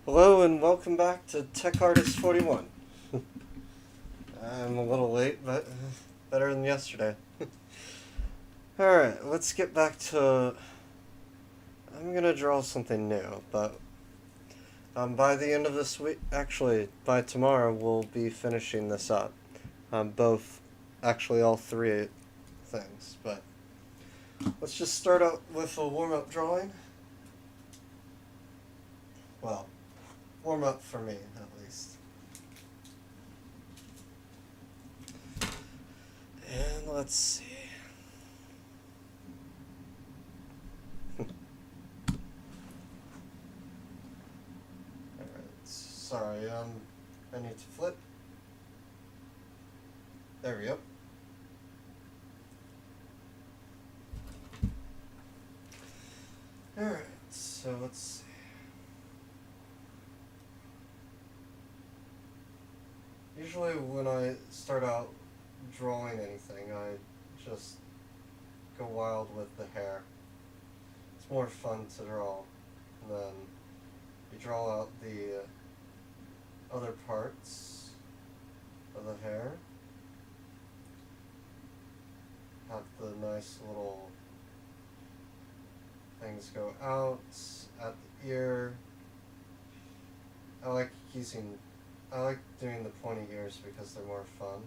Hello and welcome back to Tech Artist 41. I'm a little late, but better than yesterday. Alright, let's get back to... I'm gonna draw something new, but by the end of this week, actually, by tomorrow, we'll be finishing this up. Actually all three things, but let's just start out with a warm-up drawing. Well, warm-up for me, at least. And let's see. Alright, sorry, I need to flip. There we go. Alright, so let's see. Usually when I start out drawing anything, I just go wild with the hair. It's more fun to draw. And then you draw out the other parts of the hair. Have the nice little things go out at the ear. I like doing the pointy ears because they're more fun.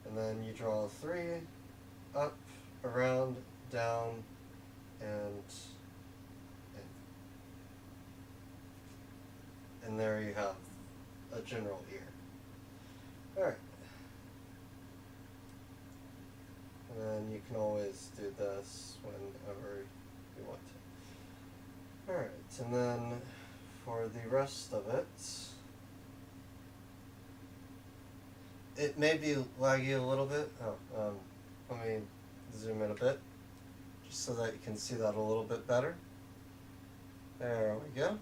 And then you draw three, up, around, down, and in. And there you have a general ear. Alright. And then you can always do this whenever you want to. Alright, and then for the rest of it, it may be laggy a little bit. Let me zoom in a bit, just so that you can see that a little bit better. There we go.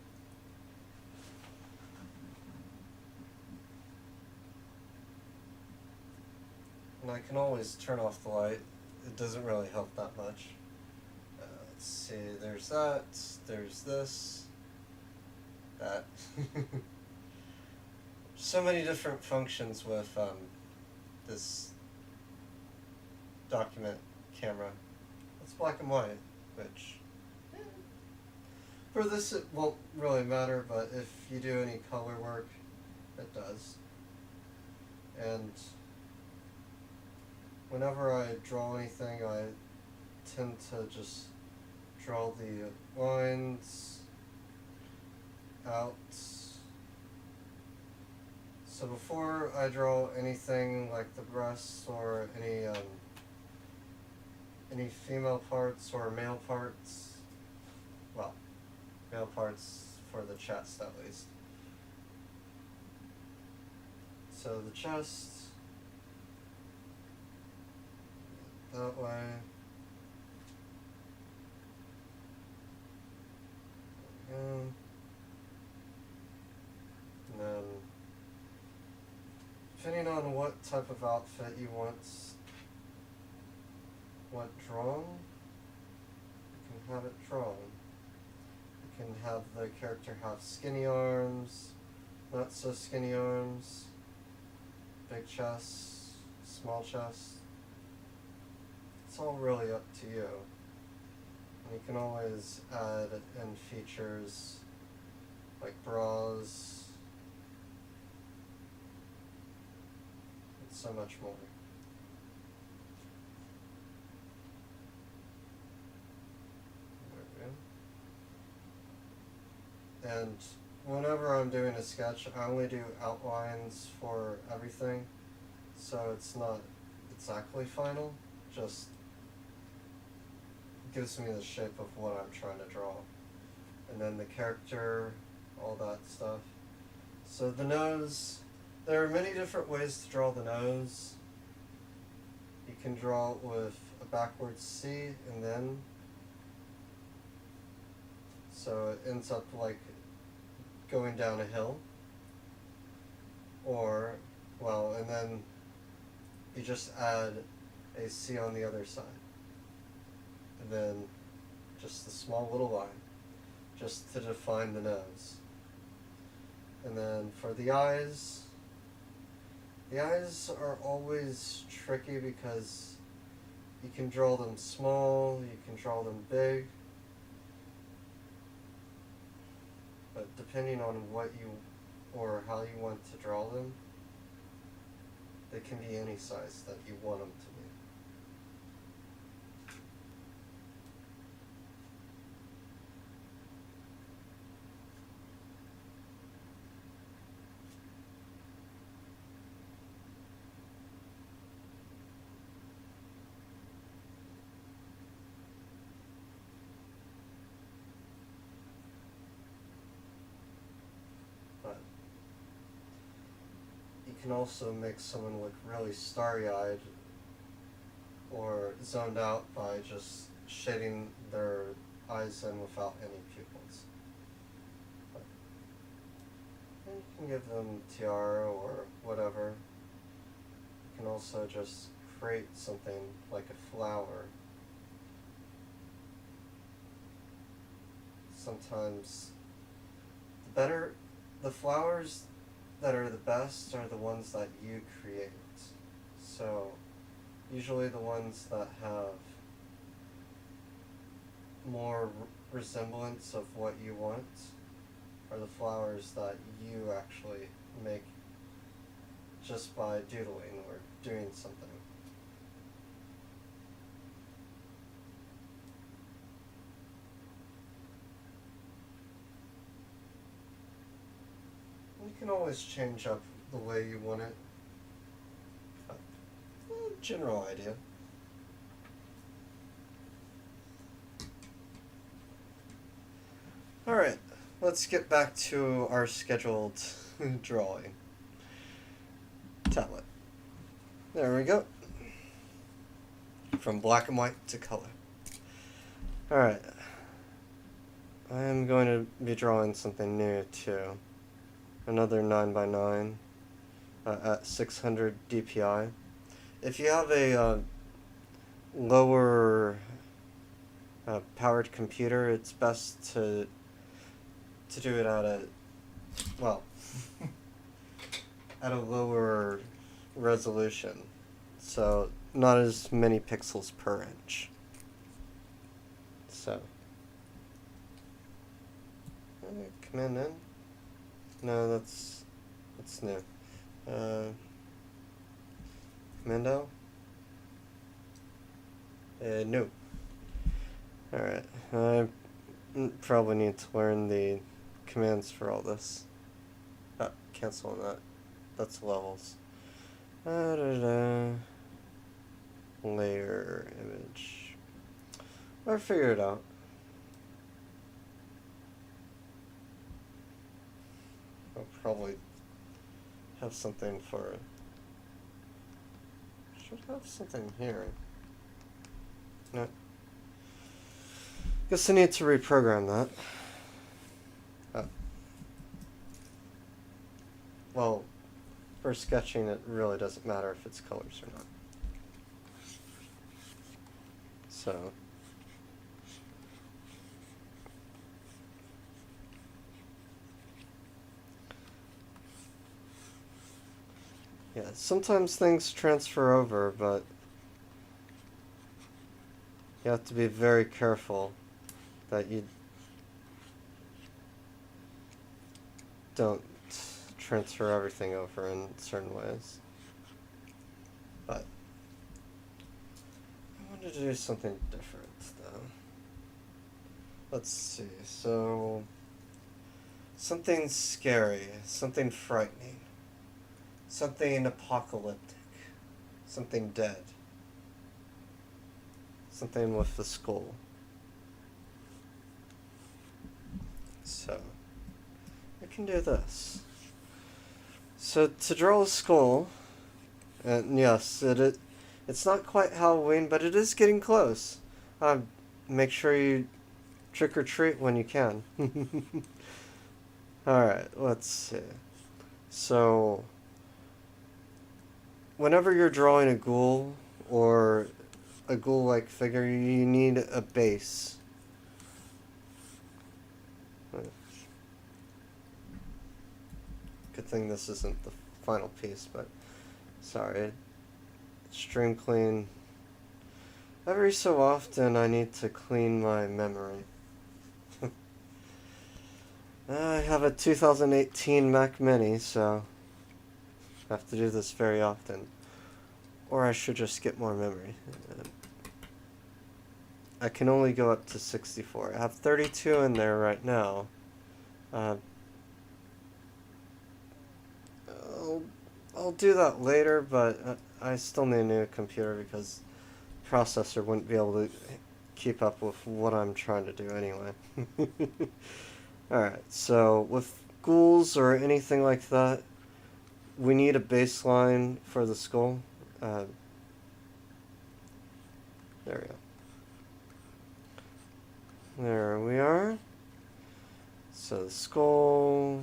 And I can always turn off the light. It doesn't really help that much. Let's see, there's that, there's this, that. So many different functions with this document camera. It's black and white, which for this it won't really matter, but if you do any color work, it does. And whenever I draw anything, I tend to just draw the lines out. So before I draw anything like the breasts or any female parts or male parts, well, male parts for the chest at least. So the chest, that way. And then, depending on what type of outfit you want drawn, you can have it drawn. You can have the character have skinny arms, not so skinny arms, big chest, small chest. It's all really up to you. And you can always add in features like bras and so much more. There we go. And whenever I'm doing a sketch, I only do outlines for everything, so it's not exactly final, just gives me the shape of what I'm trying to draw. And then the character, all that stuff. So the nose, there are many different ways to draw the nose. You can draw it with a backwards C and then, so it ends up like going down a hill. Or, well, and then you just add a C on the other side. And then just a small little line, just to define the nose. And then for the eyes are always tricky because you can draw them small, you can draw them big, but depending on what you or how you want to draw them, they can be any size that you want them to be. But you can also make someone look really starry-eyed or zoned out by just shading their eyes in without any pupils. But you can give them tiara or whatever. You can also just create something like a flower. Sometimes the flowers that are the best are the ones that you create. So usually the ones that have more resemblance of what you want are the flowers that you actually make just by doodling or doing something. You can always change up the way you want it. General idea. Alright, let's get back to our scheduled drawing. Tablet. There we go. From black and white to color. Alright. I am going to be drawing something new too. Another 9x9 at 600 dpi. If you have a lower powered computer, it's best to do it at a, well, at a lower resolution. So not as many pixels per inch. So, command N? No, that's new. Command L? No. Alright, I probably need to learn the commands for all this. Cancel on that. That's levels. Layer image. I'll figure it out. I'll probably have something for it. Should have something here. No. Guess I need to reprogram that. Well, for sketching, it really doesn't matter if it's colors or not. So. Yeah, sometimes things transfer over, but you have to be very careful that you don't transfer everything over in certain ways. But I wanted to do something different, though. Let's see, so something scary, something frightening, something apocalyptic, something dead, something with the skull. So I can do this. So to draw a skull, and yes, it's not quite Halloween, but it is getting close. Make sure you trick or treat when you can. Alright, let's see. So whenever you're drawing a ghoul or a ghoul-like figure, you need a base. Good thing this isn't the final piece, but sorry. Stream clean. Every so often I need to clean my memory. I have a 2018 Mac Mini, so I have to do this very often. Or I should just get more memory. I can only go up to 64. I have 32 in there right now. I'll do that later, but I still need a new computer because the processor wouldn't be able to keep up with what I'm trying to do anyway. Alright, so with ghouls or anything like that, we need a baseline for the skull. There we go. There we are. So the skull,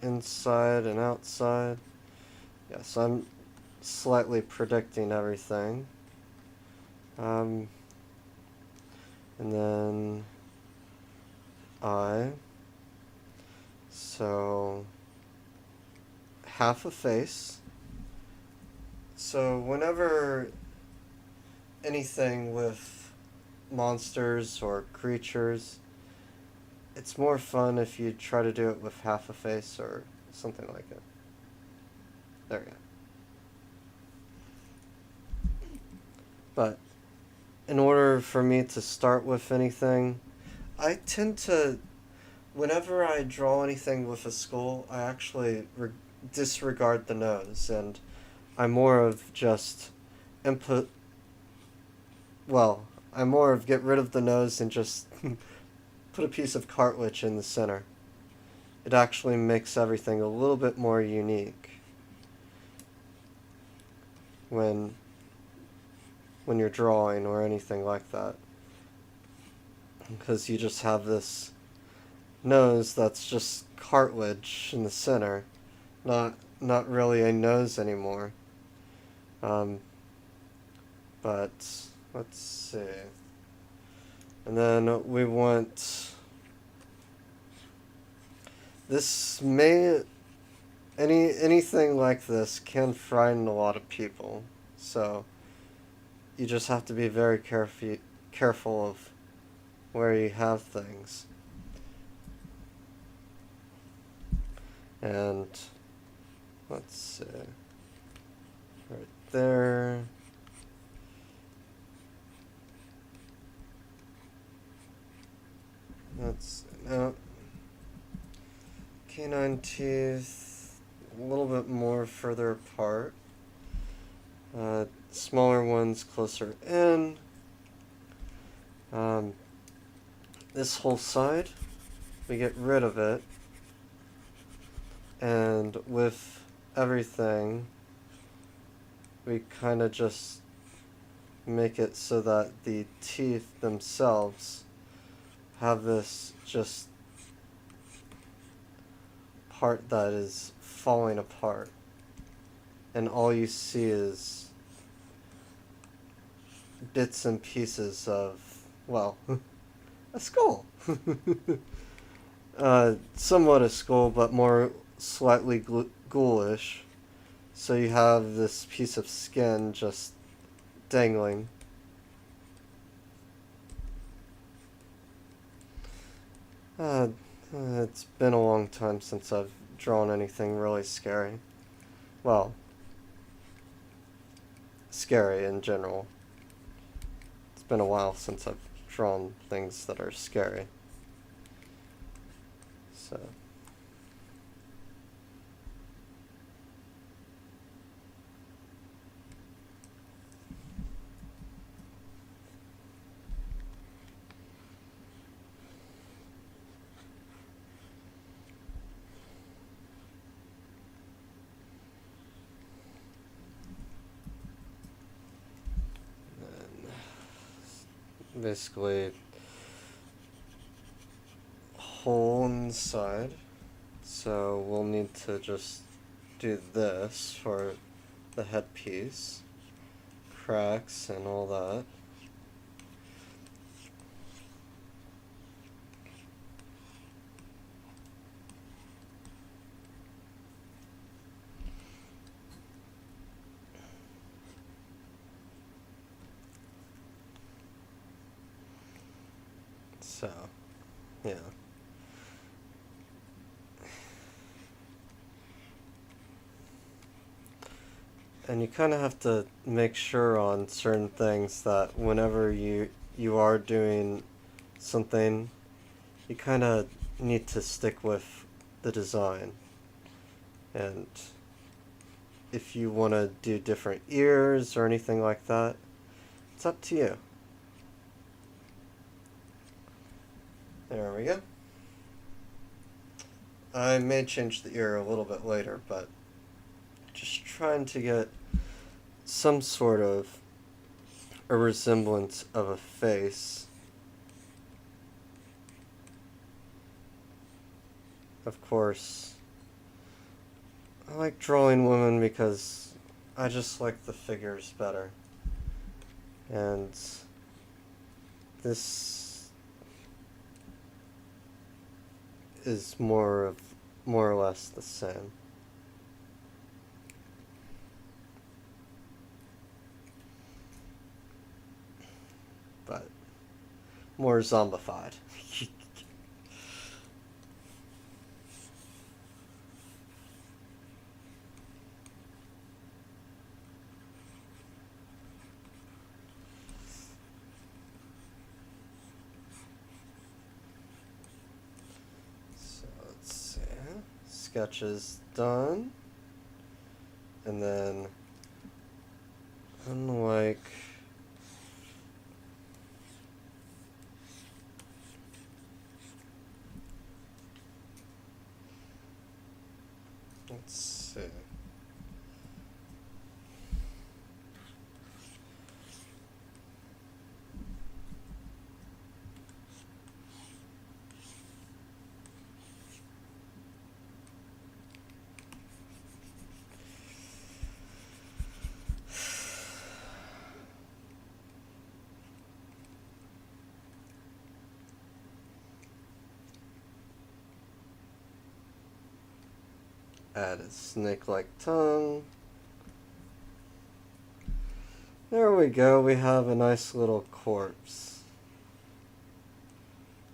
inside and outside. Yes, I'm slightly predicting everything. And then eye. So half a face. So whenever anything with monsters or creatures, it's more fun if you try to do it with half a face or something like it. There we go. But in order for me to start with anything, I tend to, whenever I draw anything with a skull, I actually disregard the nose, and I'm more of just input. Well, I'm more of get rid of the nose and just put a piece of cartilage in the center. It actually makes everything a little bit more unique when you're drawing or anything like that, because you just have this nose that's just cartilage in the center, not really a nose anymore. But let's see. And then we want this anything like this can frighten a lot of people. So you just have to be very careful of where you have things. And let's see. Right there. That's now canine teeth a little bit more further apart. Smaller ones closer in. This whole side, we get rid of it, and with everything, we kind of just make it so that the teeth themselves have this just part that is falling apart, and all you see is bits and pieces of, well, a skull. Somewhat a skull, but more slightly ghoulish. So you have this piece of skin just dangling. It's been a long time since I've drawn anything really scary. Well, scary in general. It's been a while since I've drawn things that are scary. So basically hole inside, so we'll need to just do this for the headpiece, cracks and all that. So, yeah. And you kind of have to make sure on certain things that whenever you are doing something, you kind of need to stick with the design. And if you want to do different ears or anything like that, it's up to you. There we go. I may change the ear a little bit later, but just trying to get some sort of a resemblance of a face. Of course, I like drawing women because I just like the figures better. And this is more or less the same. But more zombified. So let's see. Sketch is done. And then, unlike let's see. Add a snake-like tongue. There we go, we have a nice little corpse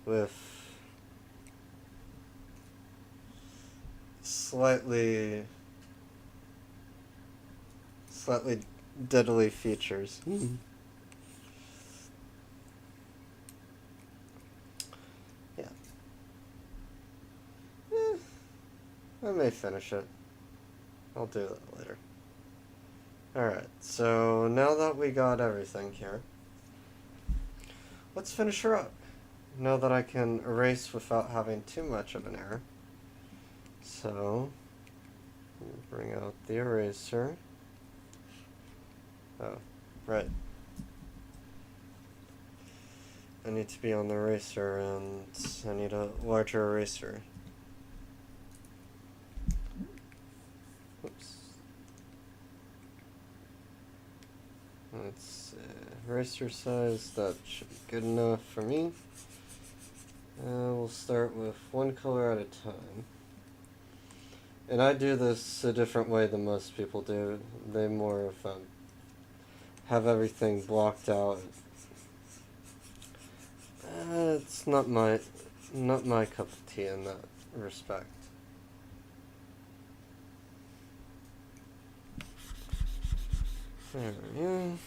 with slightly deadly features. Yeah. I may finish it. I'll do that later. Alright, so now that we got everything here, let's finish her up. Now that I can erase without having too much of an error. So, bring out the eraser. Oh, right. I need to be on the eraser, and I need a larger eraser. Oops. Let's see. Eraser size, that should be good enough for me. We'll start with one color at a time. And I do this a different way than most people do. They more of have everything blocked out. It's not my cup of tea in that respect. There we go.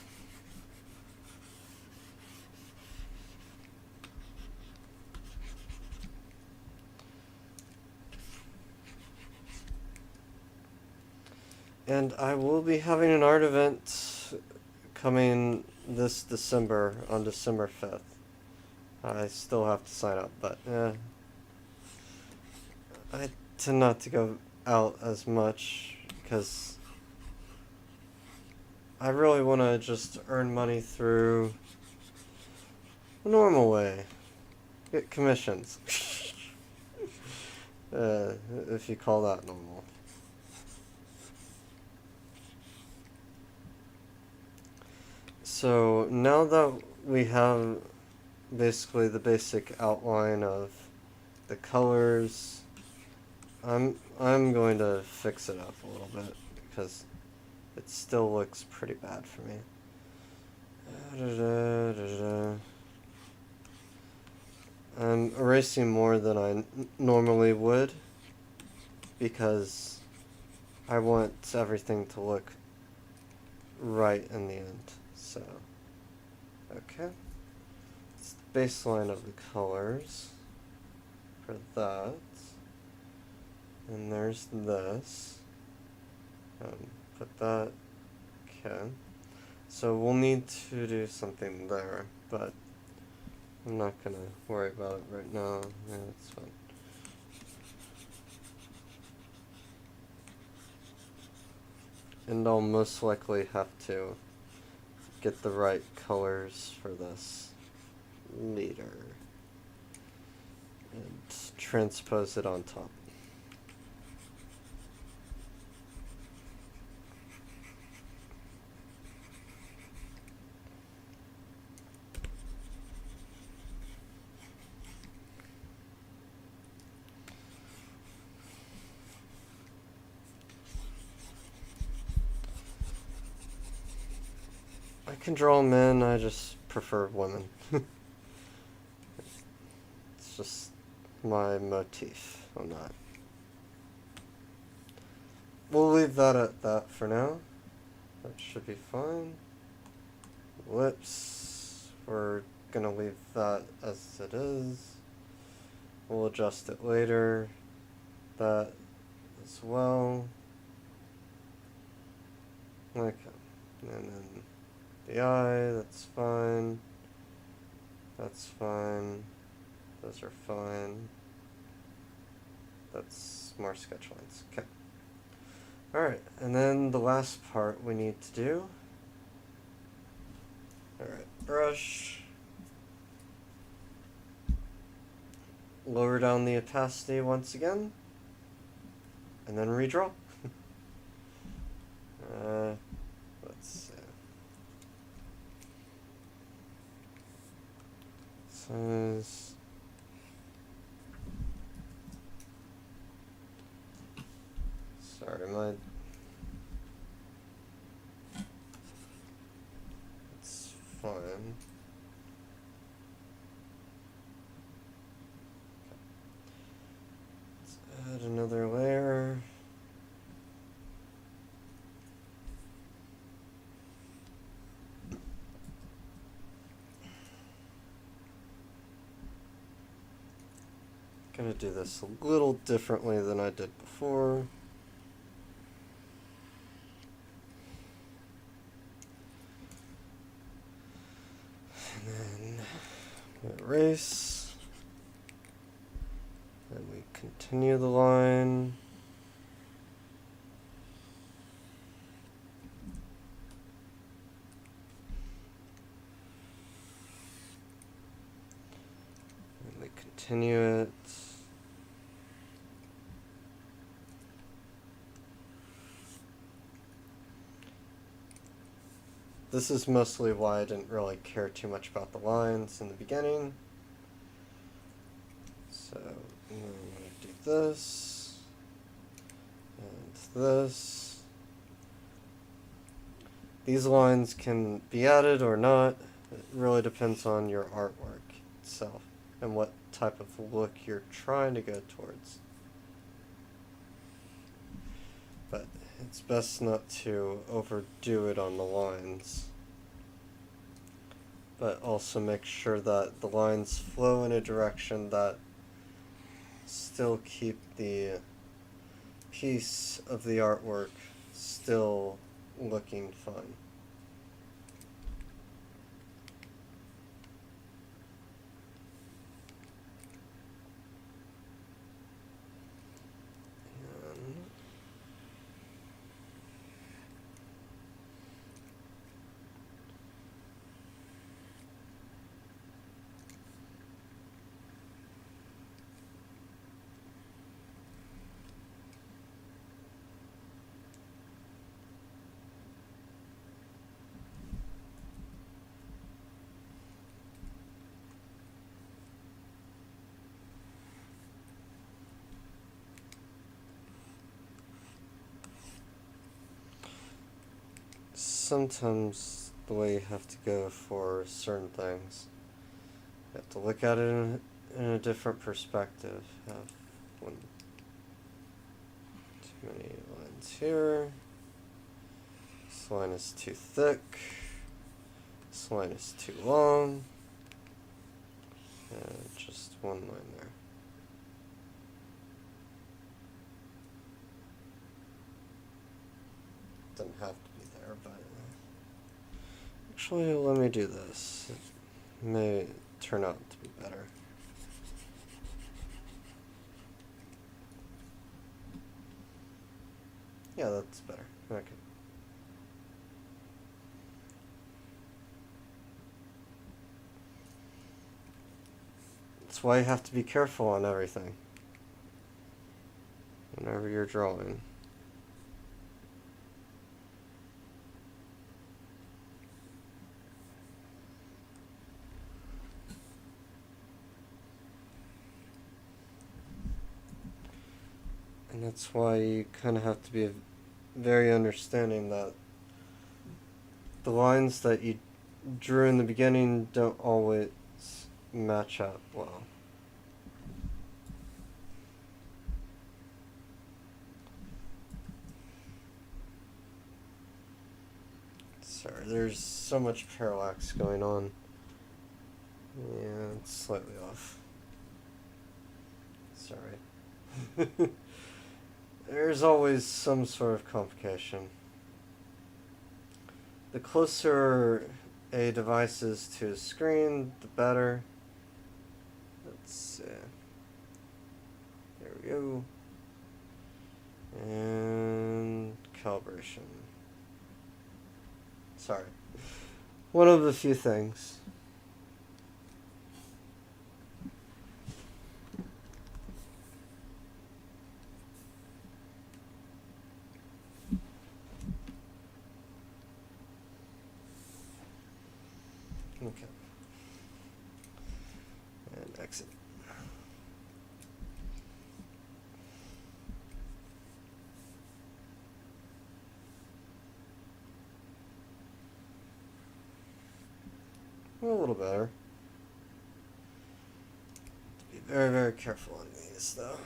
And I will be having an art event coming this December, on December 5th. I still have to sign up, but I tend not to go out as much because I really want to just earn money through the normal way. Get commissions. If you call that normal. So now that we have basically the basic outline of the colors, I'm going to fix it up a little bit because it still looks pretty bad for me. erasing more than I normally would because I want everything to look right in the end. So, okay. It's the baseline of the colors for that. And there's this. Put that. Okay. So we'll need to do something there, but I'm not gonna worry about it right now. Yeah, it's fine. And I'll most likely have to get the right colors for this later and transpose it on top. I can draw men, I just prefer women. It's just my motif on that. We'll leave that at that for now. That should be fine. Lips, we're gonna leave that as it is. We'll adjust it later. That as well. Okay. And then the eye, that's fine. That's fine. Those are fine. That's more sketch lines. Okay. Alright, and then the last part we need to do. Alright, brush. Lower down the opacity once again. And then redraw. Let's see. Size. Sorry, it's fine. Let's add another layer. Gonna do this a little differently than I did before. And then erase. And we continue the line. And we continue it. This is mostly why I didn't really care too much about the lines in the beginning. So I'm going to do this and this. These lines can be added or not. It really depends on your artwork itself and what type of look you're trying to go towards. But it's best not to overdo it on the lines. But also make sure that the lines flow in a direction that still keep the piece of the artwork still looking fun. Sometimes the way you have to go for certain things, you have to look at it in a different perspective. Have one too many lines here. This line is too thick. This line is too long. And just one line there. Doesn't have to be there, but actually, let me do this. It may turn out to be better. Yeah, that's better. Okay. That's why you have to be careful on everything whenever you're drawing. And that's why you kind of have to be very understanding that the lines that you drew in the beginning don't always match up well. Sorry, there's so much parallax going on. Yeah, it's slightly off. Sorry. There's always some sort of complication. The closer a device is to a screen, the better. Let's see. There we go. And calibration. Sorry. One of the few things. Okay. And exit. A little better. Be very, very careful on these, though.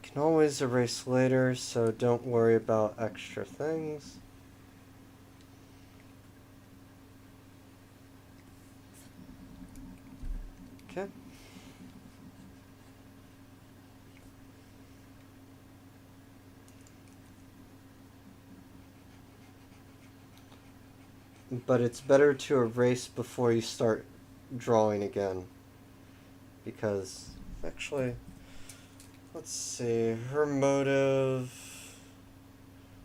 Can always erase later, so don't worry about extra things. Okay. But it's better to erase before you start drawing again. Because, actually, let's see, her motive,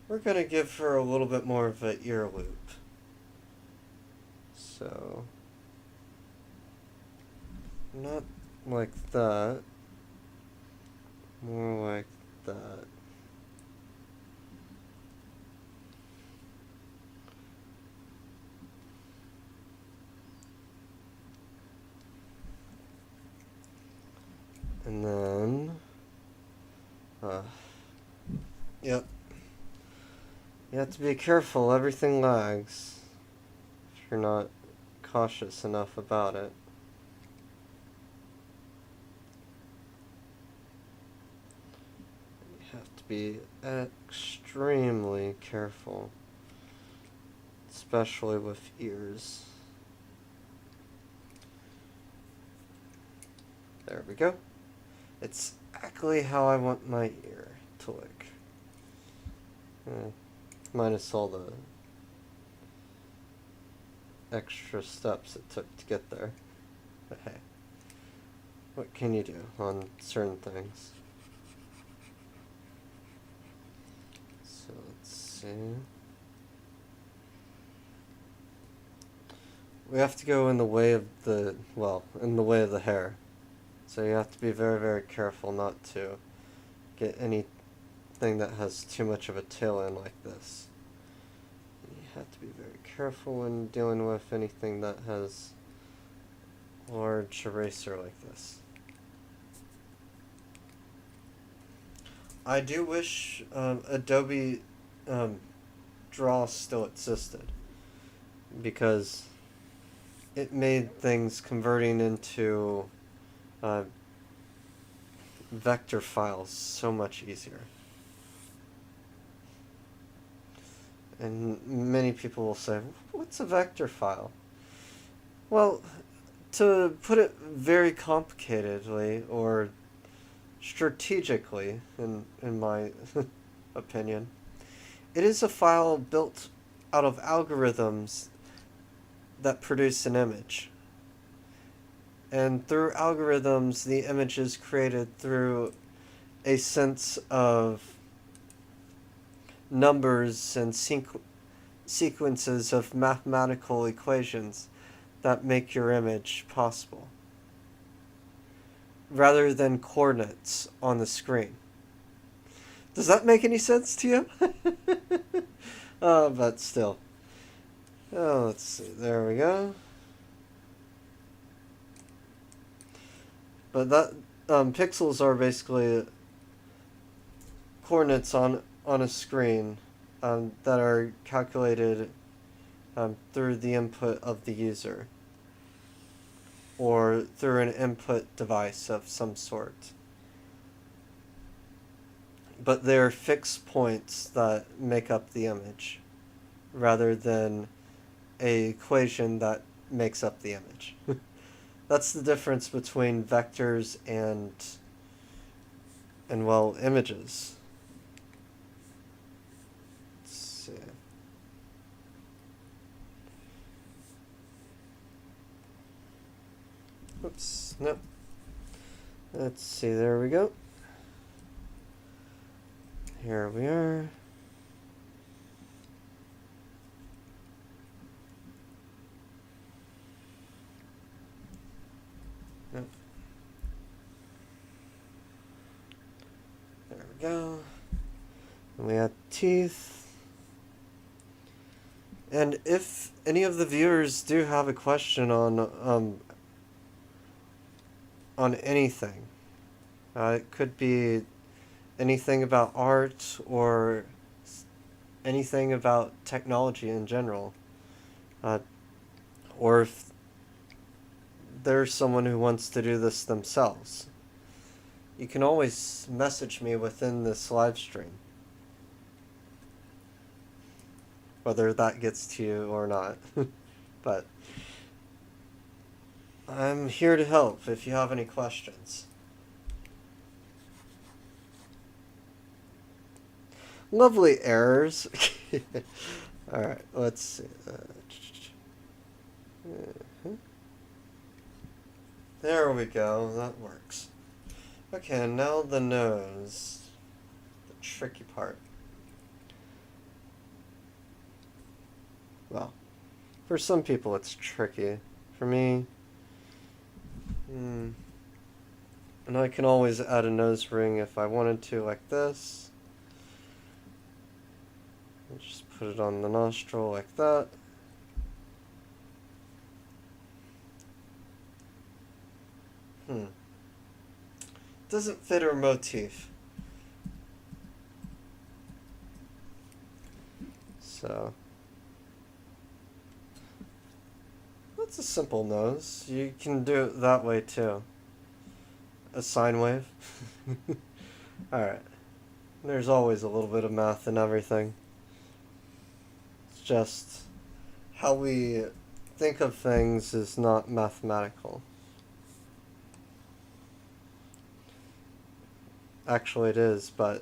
we're going to give her a little bit more of an ear loop. So, not like that, more like that. And then, yep. You have to be careful, everything lags if you're not cautious enough about it. You have to be extremely careful, especially with ears. There we go. It's exactly how I want my ear to look. Minus all the extra steps it took to get there. But hey, what can you do on certain things? So let's see. We have to go in the way of the, well, in the way of the hair. So you have to be very, very careful not to get anything that has too much of a tail end like this. You have to be very careful when dealing with anything that has a large eraser like this. I do wish Adobe draw still existed, because it made things converting into vector files so much easier. And many people will say, what's a vector file? Well, to put it very complicatedly, or strategically, in my opinion, it is a file built out of algorithms that produce an image. And through algorithms, the image is created through a sense of numbers and sequences of mathematical equations that make your image possible, rather than coordinates on the screen. Does that make any sense to you? But still. Oh, let's see. There we go. But that pixels are basically coordinates on a screen that are calculated through the input of the user, or through an input device of some sort. But they're fixed points that make up the image, rather than an equation that makes up the image. That's the difference between vectors and well, images. Let's see. Oops, no. Let's see, there we go. Here we are. Yep. There we go. And we have teeth. And if any of the viewers do have a question on anything, it could be anything about art or anything about technology in general, or if there's someone who wants to do this themselves, you can always message me within this live stream, whether that gets to you or not. But I'm here to help if you have any questions. Lovely errors. Alright, let's see. There we go, that works. Okay, now the nose. The tricky part. Well, for some people it's tricky. For me, and I can always add a nose ring if I wanted to, like this. Just put it on the nostril like that. Doesn't fit her motif. So that's a simple nose. You can do it that way too. A sine wave. Alright. There's always a little bit of math in everything. It's just how we think of things is not mathematical. Actually it is, but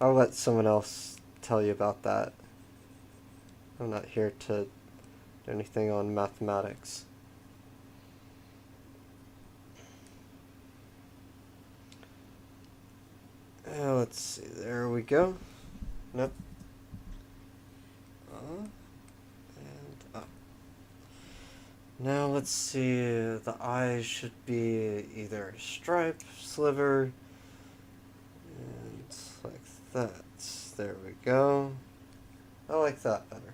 I'll let someone else tell you about that. I'm not here to do anything on mathematics. Let's see, there we go. Nope. And up. Now let's see, the eyes should be either stripe, sliver, and like that. There we go. I like that better.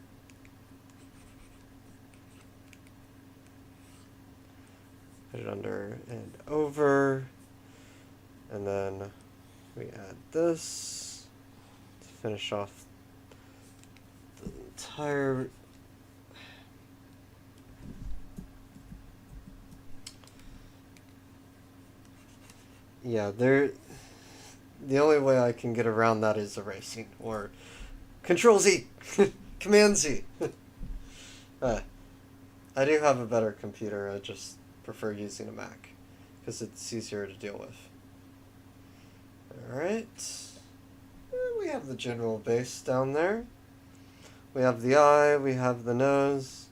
Put it under and over, and then we add this. finish off the entire... Yeah, the only way I can get around that is erasing, or Control Z, Command Z. I do have a better computer, I just prefer using a Mac, because it's easier to deal with. Alright, we have the general base down there. We have the eye, we have the nose.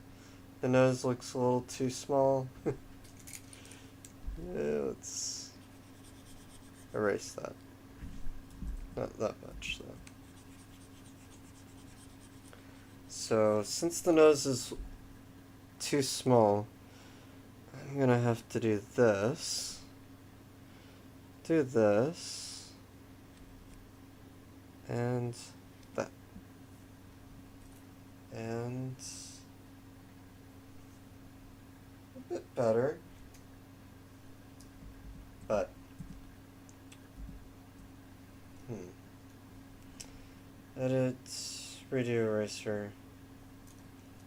The nose looks a little too small. Let's erase that. Not that much, though. So, since the nose is too small, I'm gonna have to do this. Do this. And that. And a bit better. But edit, redo eraser,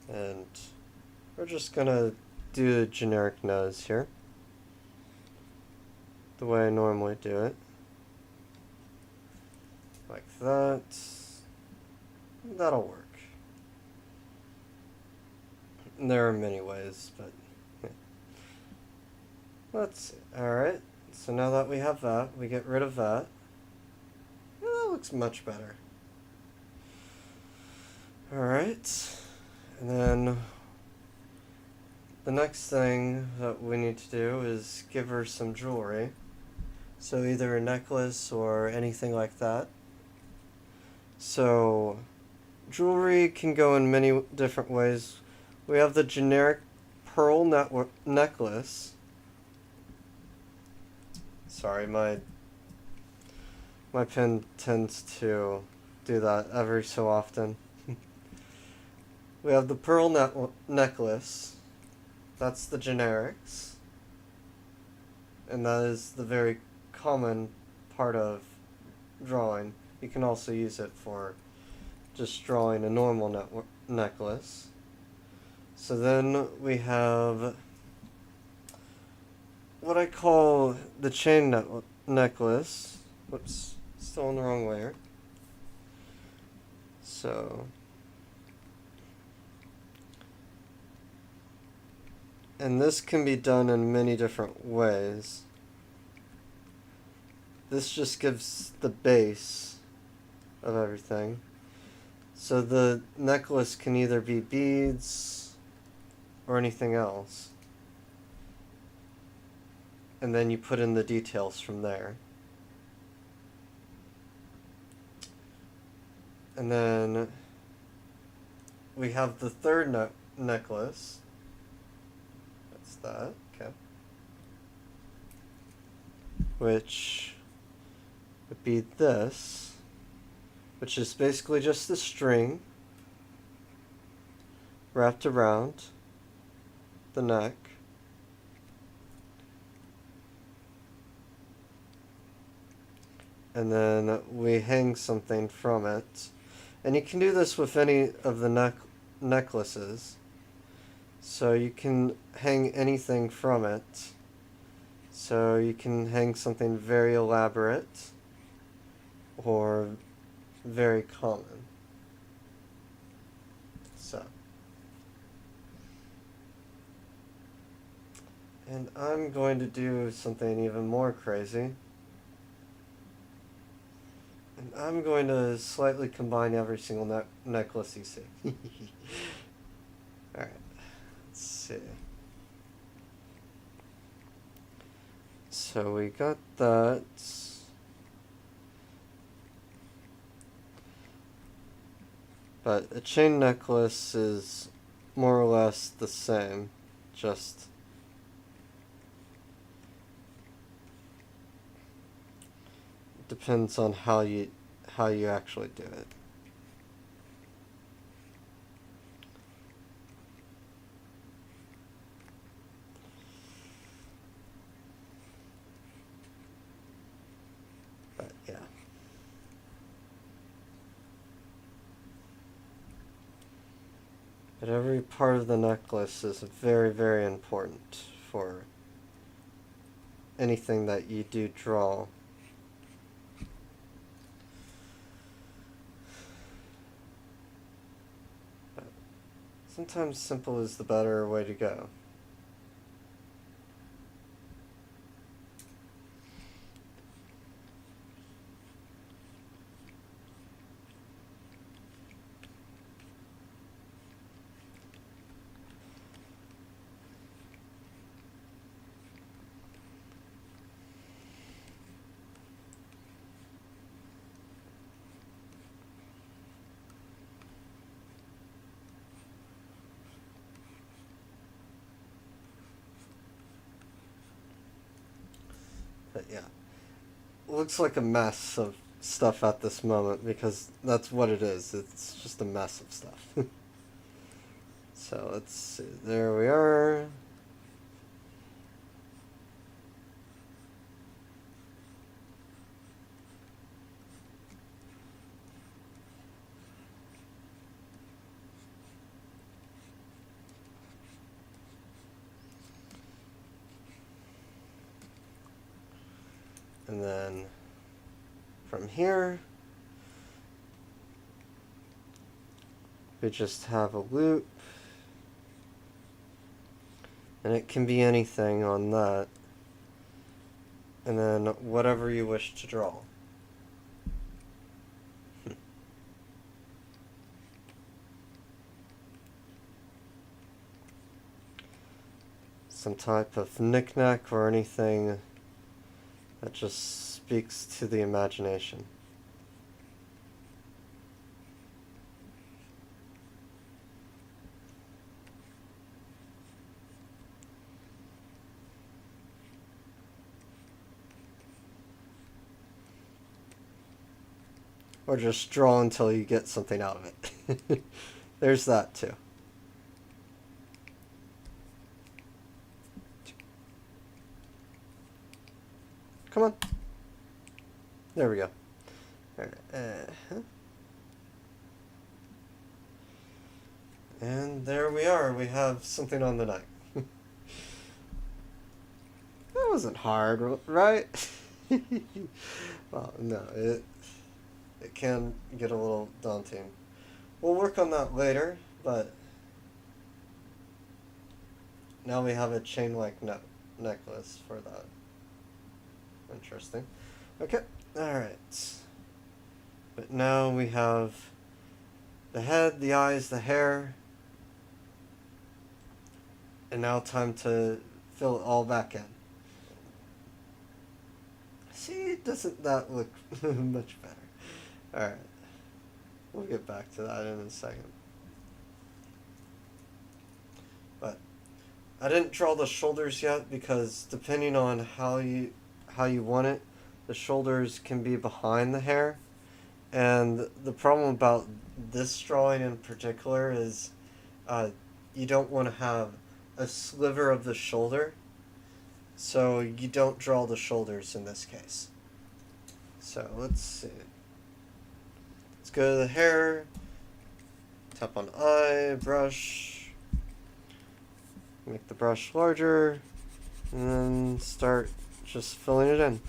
and we're just gonna do a generic nose here, the way I normally do it, like that. That'll work. There are many ways, but yeah. Let's see. Alright, so now that we have that, we get rid of that. Yeah, that looks much better. Alright, and then the next thing that we need to do is give her some jewelry. So either a necklace or anything like that. So jewelry can go in many different ways. We have the generic pearl necklace. Sorry, my pen tends to do that every so often. We have the pearl necklace. That's the generics. And that is the very common part of drawing. You can also use it for just drawing a normal necklace. So then we have what I call the chain necklace. Whoops, still in the wrong layer. So, and this can be done in many different ways. This just gives the base of everything. So the necklace can either be beads or anything else. And then you put in the details from there. And then we have the third necklace. That's that, okay. Which would be this, which is basically just the string wrapped around the neck. And then we hang something from it. And you can do this with any of the necklaces. So you can hang anything from it. So you can hang something very elaborate or very common. So. And I'm going to do something even more crazy. And I'm going to slightly combine every single necklace you see. Alright, let's see. So we got that. But a chain necklace is more or less the same, just depends on how you actually do it. But yeah. But every part of the necklace is very, very important for anything that you do draw. But sometimes simple is the better way to go. But yeah, looks like a mess of stuff at this moment because that's what it is. It's just a mess of stuff. So let's see. There we are. And then from here, we just have a loop. And it can be anything on that. And then whatever you wish to draw. Some type of knick-knack or anything that just speaks to the imagination. Or just draw until you get something out of it. There's that too. Come on. There we go. And there we are. We have something on the neck. That wasn't hard, right? Well, no, it can get a little daunting. We'll work on that later, but now we have a chain-like necklace for that. Interesting. Okay, alright. But now we have the head, the eyes, the hair. And now time to fill it all back in. See, doesn't that look much better? Alright. We'll get back to that in a second. But I didn't draw the shoulders yet because depending on how you want it, the shoulders can be behind the hair. And the problem about this drawing in particular is you don't want to have a sliver of the shoulder, so you don't draw the shoulders in this case. So let's see. Let's go to the hair, tap on eye, brush, make the brush larger, and then start just filling it in.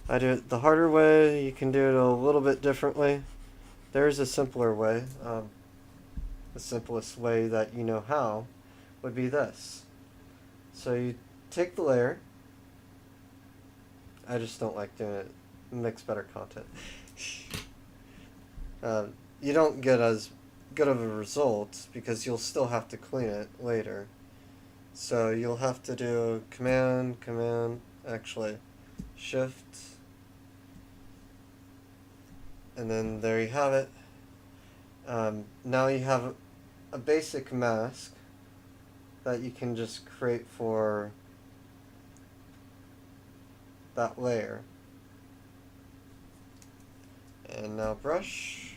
I do it the harder way. You can do it a little bit differently. There's a simpler way. The simplest way that you know how would be this. So you take the layer. I just don't like doing it. It makes better content. You don't get as good of a result because you'll still have to clean it later. So you'll have to do command, actually shift, and then there you have it. Now you have a basic mask that you can just create for that layer. And now brush.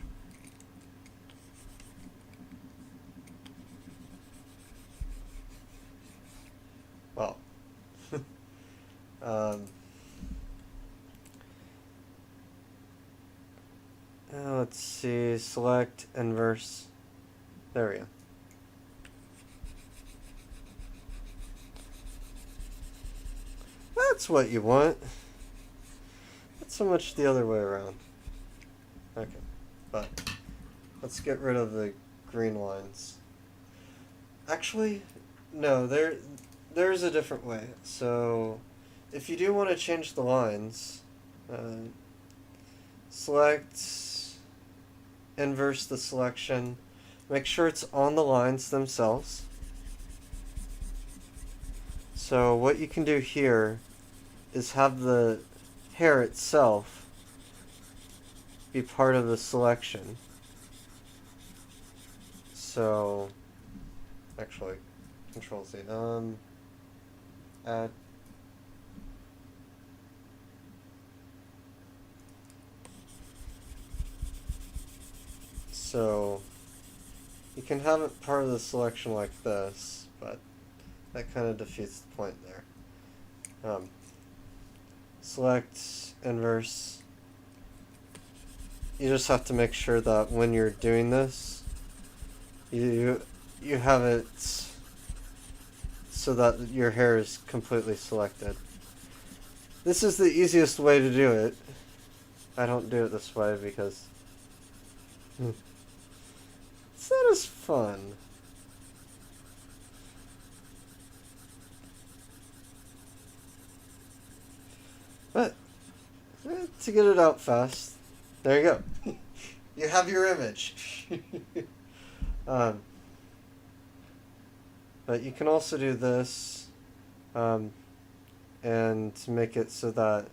Well, let's see, select inverse. There we go. that's what you want. Not so much the other way around. Okay, but let's get rid of the green lines. Actually, no, there's a different way. So, if you do want to change the lines, select, inverse the selection, make sure it's on the lines themselves. So what you can do here is have the hair itself be part of the selection. So, actually, Control Z, add. So, you can have it part of the selection like this, but that kind of defeats the point there. Select, inverse. You just have to make sure that when you're doing this, you have it so that your hair is completely selected. This is the easiest way to do it. I don't do it this way because it's not as fun. But to get it out fast, there you go. You have your image. But you can also do this and make it so that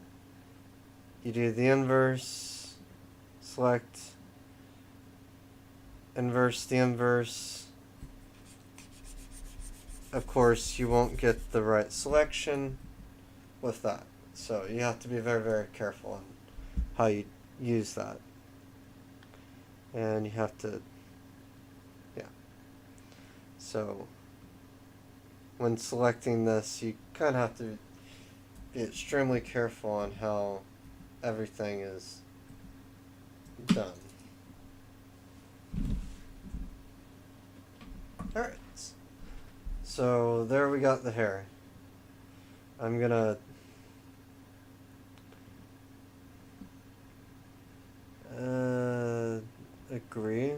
you do the inverse, select, inverse the inverse. Of course, you won't get the right selection with that. So you have to be very, very careful on how you use that. And you have to, yeah. So when selecting this, you kind of have to be extremely careful on how everything is done. Alright. So there we got the hair. I'm gonna agree,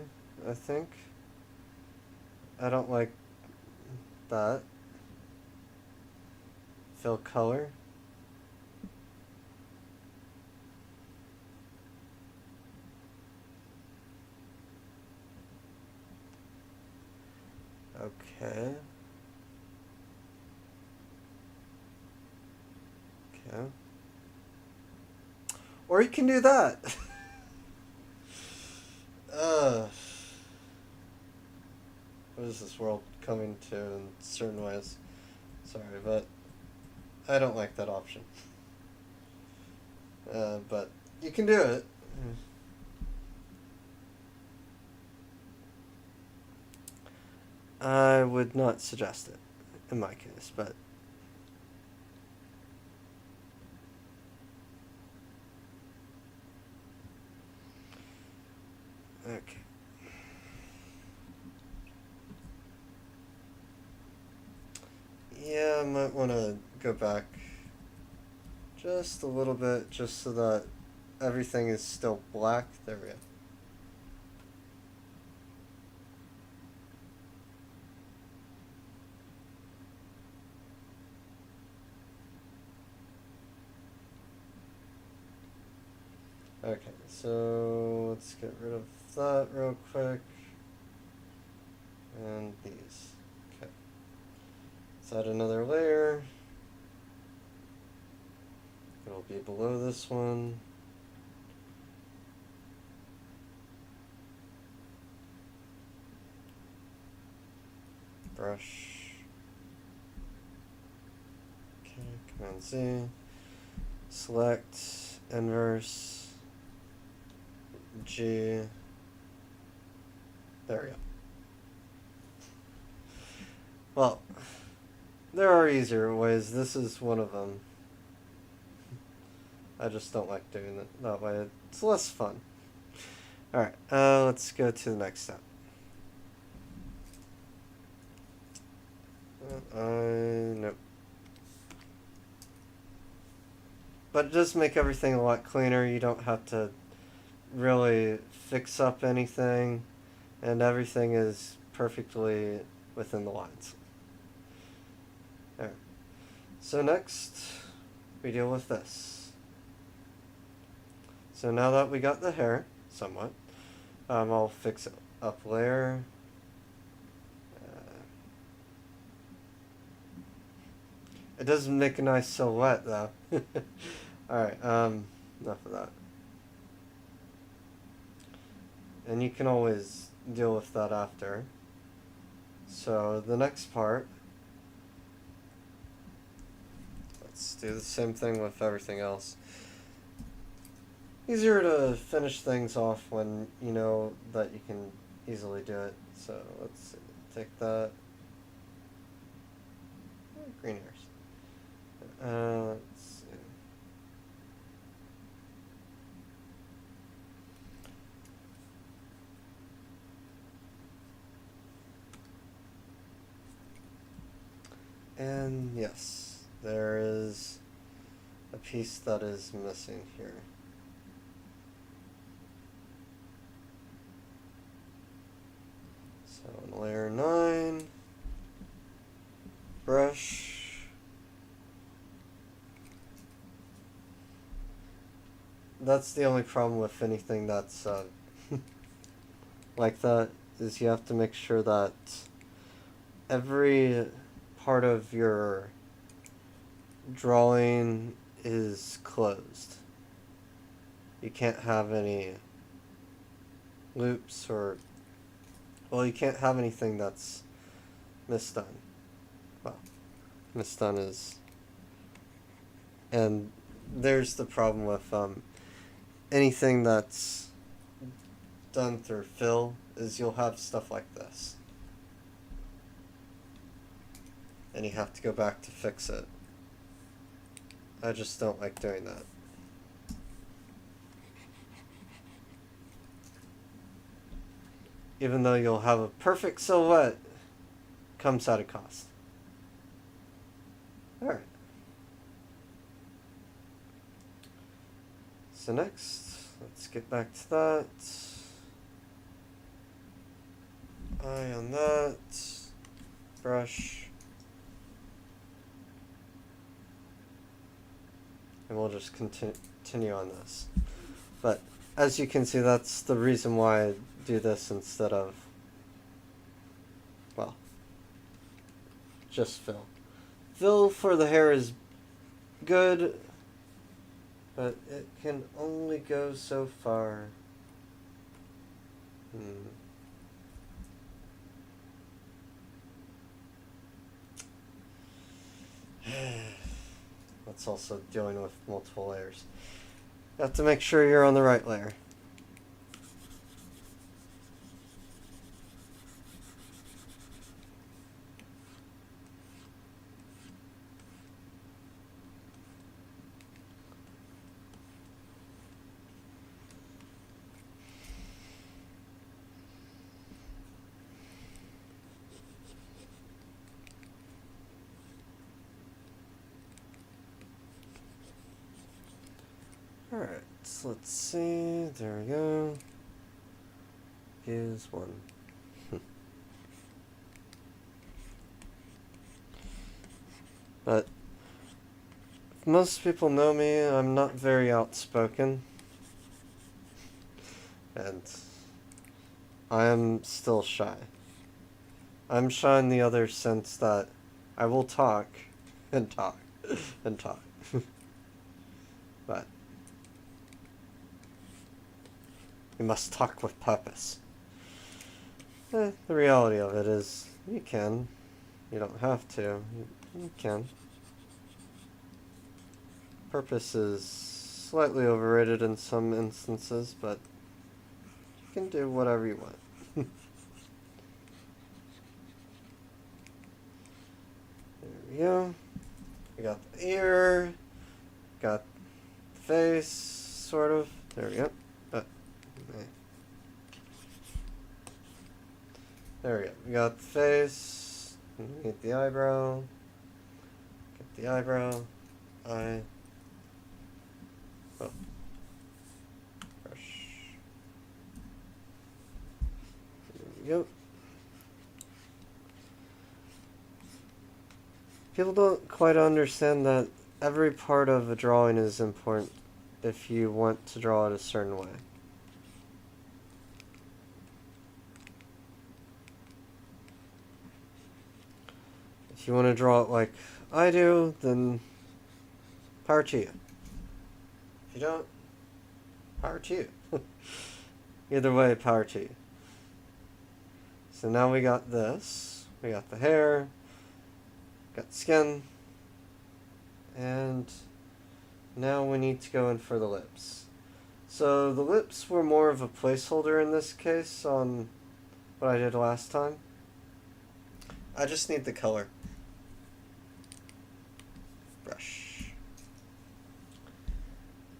I think. I don't like that. Fill color. Okay. Okay. Or you can do that. What is this world coming to in certain ways? Sorry, but I don't like that option. But you can do it. I would not suggest it, in my case, but... Okay. Yeah, I might want to go back just a little bit, just so that everything is still black. There we go. Okay, so let's get rid of that real quick. And these. Okay. Let's add another layer. It'll be below this one. Brush. Okay, Command Z. Select, inverse, G. There we go. Well, there are easier ways. This is one of them. I just don't like doing it that way. It's less fun. Alright, let's go to the next step. Nope. But it does make everything a lot cleaner. You don't have to really fix up anything, and everything is perfectly within the lines. Alright. So next, we deal with this. So now that we got the hair, somewhat, I'll fix it up layer. It does make a nice silhouette, though. Alright, enough of that. And you can always deal with that after. So the next part, let's do the same thing with everything else. Easier to finish things off when you know that you can easily do it. So let's take that. Green hairs. Let's see. And yes, there is a piece that is missing here. So in layer 9, brush. That's the only problem with anything that's like that, is you have to make sure that every part of your drawing is closed. You can't have any loops or, well, you can't have anything that's misdone. Well, misdone is, and there's the problem with anything that's done through fill, is you'll have stuff like this. And you have to go back to fix it. I just don't like doing that. Even though you'll have a perfect silhouette, comes at a cost. Alright. So next, let's get back to that. Eye on that. Brush. And we'll just continue on this. But as you can see, that's the reason why I do this instead of, well, just fill. Fill for the hair is good, but it can only go so far. That's also dealing with multiple layers. You have to make sure you're on the right layer. Alright, so let's see, there we go. Use one. But if most people know me, I'm not very outspoken. And I am still shy. I'm shy in the other sense that I will talk and talk and talk. But you must talk with purpose. The reality of it is, you can. You don't have to. You can. Purpose is slightly overrated in some instances, but you can do whatever you want. There we go. We got the ear. Got the face, sort of. There we go. There we go. We got the face. Get the eyebrow. Get the eyebrow. Eye. Yep. People don't quite understand that every part of a drawing is important if you want to draw it a certain way. If you want to draw it like I do, then power to you. If you don't, power to you. Either way, power to you. So now we got this. We got the hair, got the skin, and now we need to go in for the lips. So the lips were more of a placeholder in this case on what I did last time. I just need the color. Brush.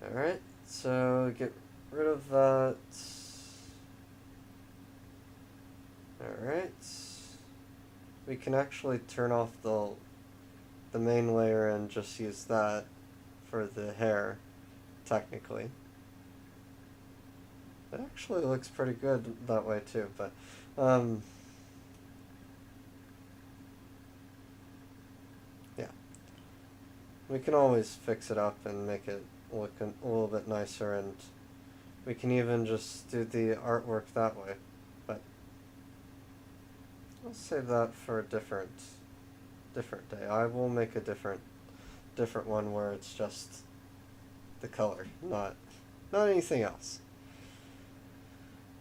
Alright, so get rid of that. Alright. We can actually turn off the main layer and just use that for the hair, technically. It actually looks pretty good that way too, but yeah. We can always fix it up and make it look a little bit nicer, and we can even just do the artwork that way, but I'll save that for a different day. I will make a different one where it's just the color, not anything else.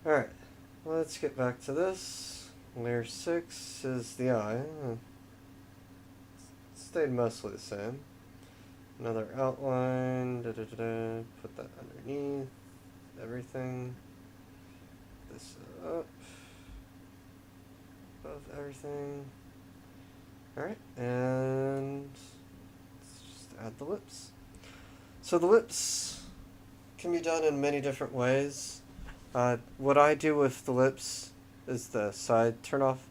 Alright, let's get back to this. Layer 6 is the eye. It stayed mostly the same. Another outline, put that underneath everything. This up, above everything. Alright, and let's just add the lips. So the lips can be done in many different ways. What I do with the lips is this. I turn off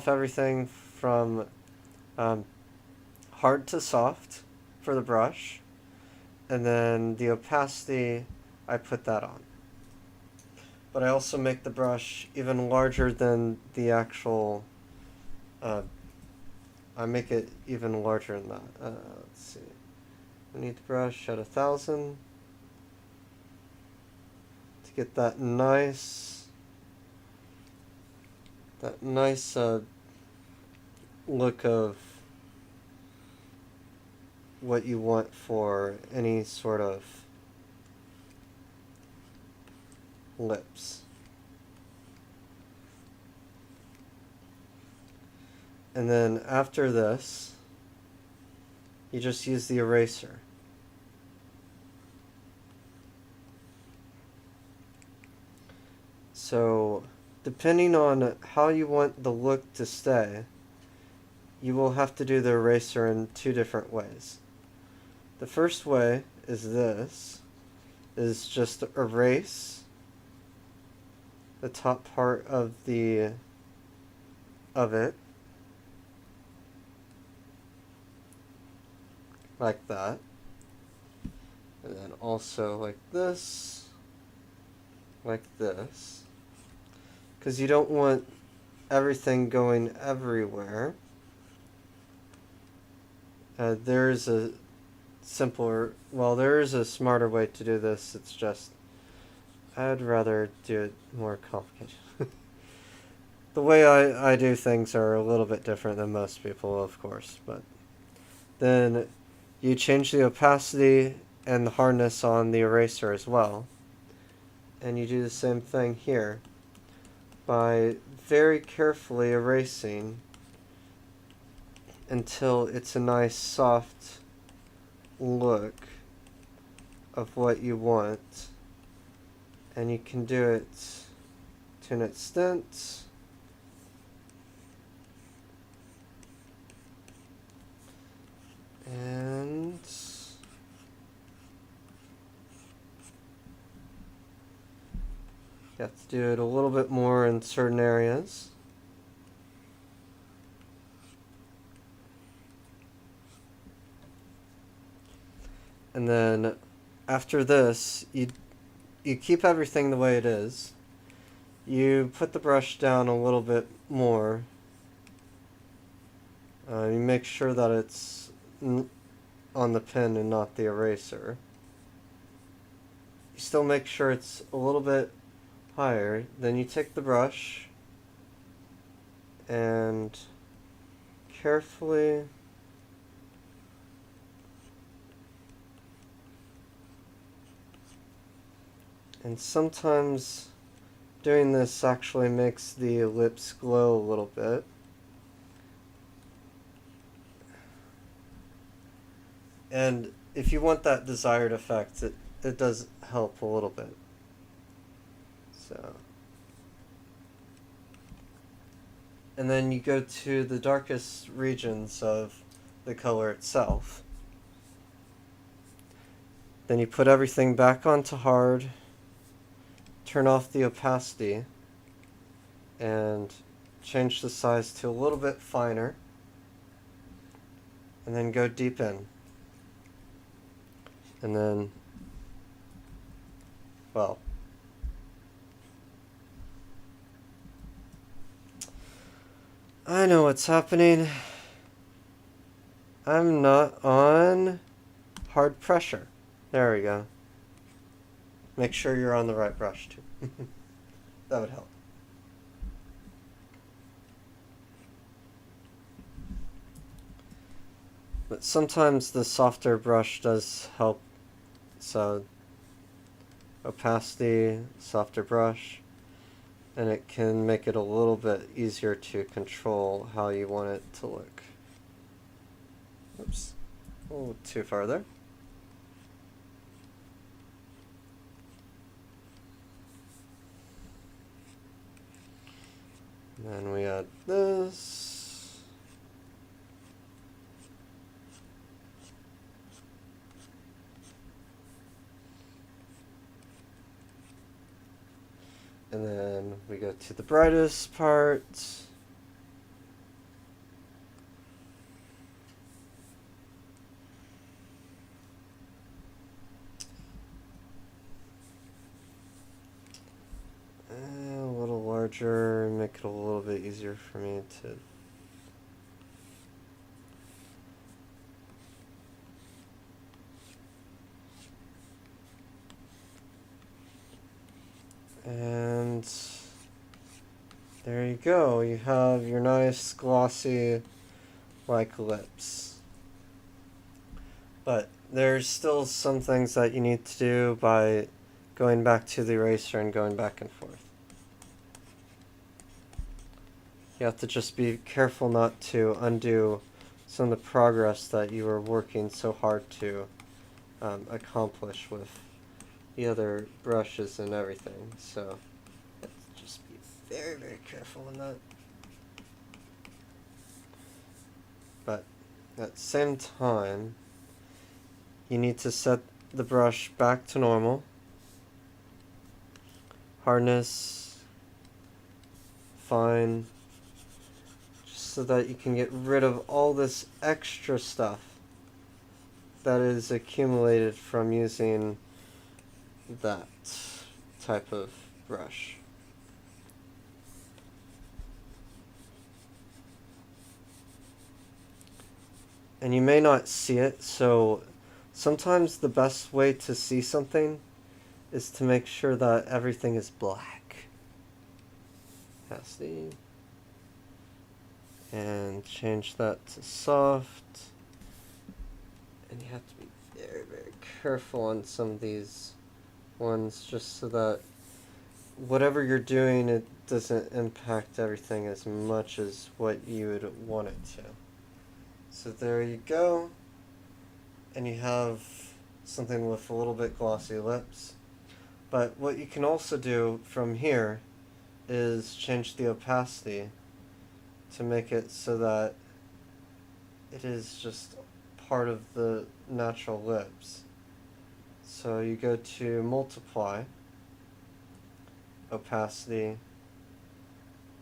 everything from hard to soft for the brush, and then the opacity, I put that on. But I also make the brush even larger than the actual, I make it even larger than that. Let's see. I need the brush at 1,000 to get that nice look of what you want for any sort of lips. And then after this, you just use the eraser. So, depending on how you want the look to stay, you will have to do the eraser in two different ways. The first way is this, is just erase the top part of it, like that, and then also like this, because you don't want everything going everywhere. There's a smarter way to do this. It's just, I'd rather do it more complicated. The way I do things are a little bit different than most people, of course, but then you change the opacity and the hardness on the eraser as well. And you do the same thing here by very carefully erasing until it's a nice soft look of what you want. And you can do it to an extent. And you have to do it a little bit more in certain areas. And then after this, you keep everything the way it is, you put the brush down a little bit more. You make sure that it's on the pen and not the eraser. You still make sure it's a little bit higher. Then you take the brush and carefully and sometimes doing this actually makes the lips glow a little bit. And if you want that desired effect, it does help a little bit. So, and then you go to the darkest regions of the color itself. Then you put everything back onto hard, turn off the opacity, and change the size to a little bit finer, and then go deep in. And then, well, I know what's happening. I'm not on hard pressure. There we go. Make sure you're on the right brush too. That would help. But sometimes the softer brush does help. So, opacity, softer brush, and it can make it a little bit easier to control how you want it to look. Oops, a little too far there. And then we add this. And then we go to the brightest part. A little larger, make it a little bit easier for me to and there you go. You have your nice glossy like lips. But there's still some things that you need to do by going back to the eraser and going back and forth. You have to just be careful not to undo some of the progress that you were working so hard to accomplish with the other brushes and everything. So just be very, very careful in that. But at the same time, you need to set the brush back to normal. Hardness, fine, just so that you can get rid of all this extra stuff that is accumulated from using that type of brush. And you may not see it, so sometimes the best way to see something is to make sure that everything is black. Opacity. And change that to soft. And you have to be very, very careful on some of these ones just so that whatever you're doing, it doesn't impact everything as much as what you would want it to. So there you go. And you have something with a little bit glossy lips. But what you can also do from here is change the opacity to make it so that it is just part of the natural lips. So you go to multiply, opacity,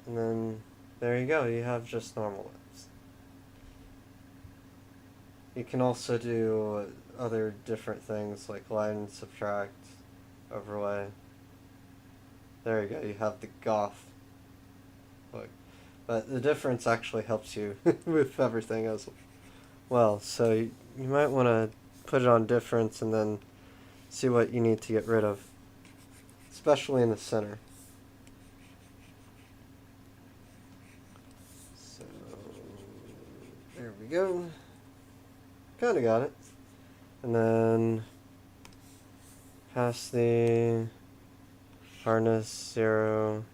and then there you go, you have just normal lips. You can also do other different things like line, subtract, overlay. There you go, you have the goth look. But the difference actually helps you with everything as well. So you might want to put it on difference and then see what you need to get rid of, especially in the center. So there we go. Kind of got it. And then opacity, hardness 0,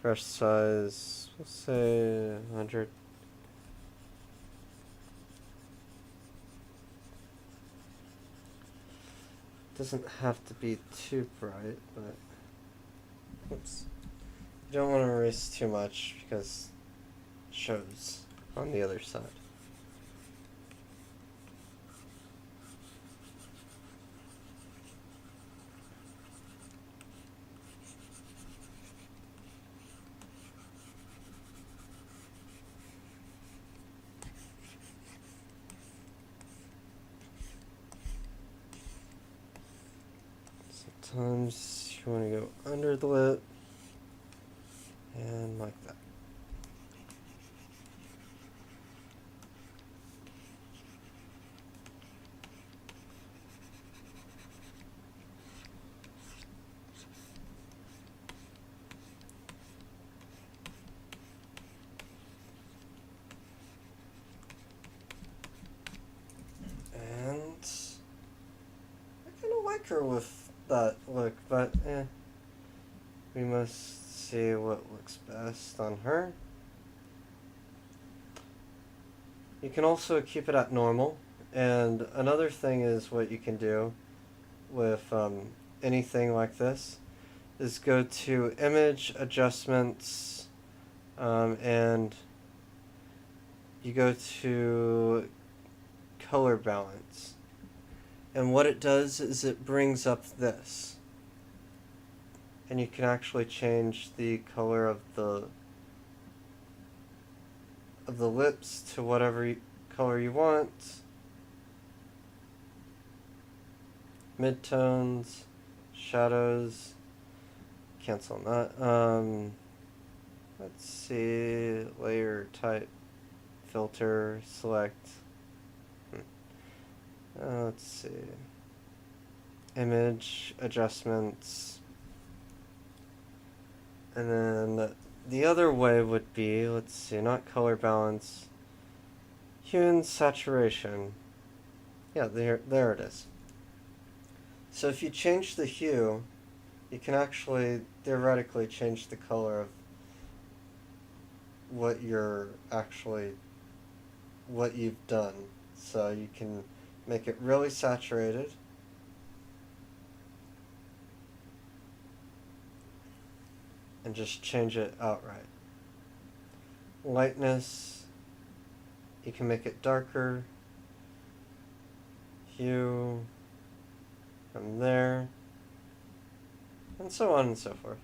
brush size, we'll say 100. Doesn't have to be too bright, but oops. You don't want to erase too much because it shows on the other side. Sometimes you want to go under the lip and like that. And I kind of like her with that look, but we must see what looks best on her. You can also keep it at normal, and another thing is what you can do with anything like this is go to image adjustments and you go to color balance, and what it does is it brings up this, and you can actually change the color of the lips to whatever color you want. Midtones, shadows, cancel on that. Let's see, layer type, filter, select. Let's see, image adjustments, and then the other way would be, let's see, not color balance, hue and saturation. Yeah, there it is. So if you change the hue, you can actually theoretically change the color of what you've done. So you can make it really saturated, and just change it outright. Lightness, you can make it darker. Hue, from there, and so on and so forth.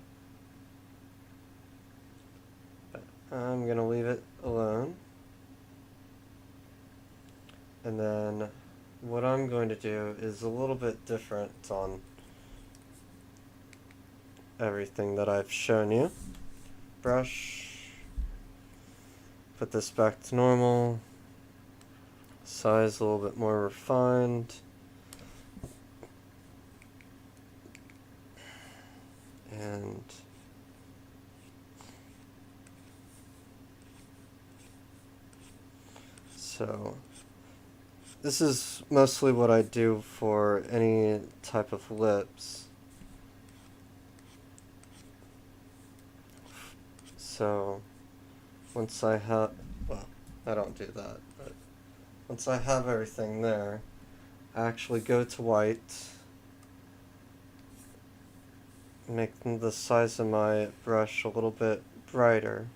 But I'm going to leave it alone. And then what I'm going to do is a little bit different on everything that I've shown you. Brush, put this back to normal, size a little bit more refined, and so this is mostly what I do for any type of lips. So once I have, well, I don't do that, but once I have everything there, I actually go to white, make the size of my brush a little bit brighter,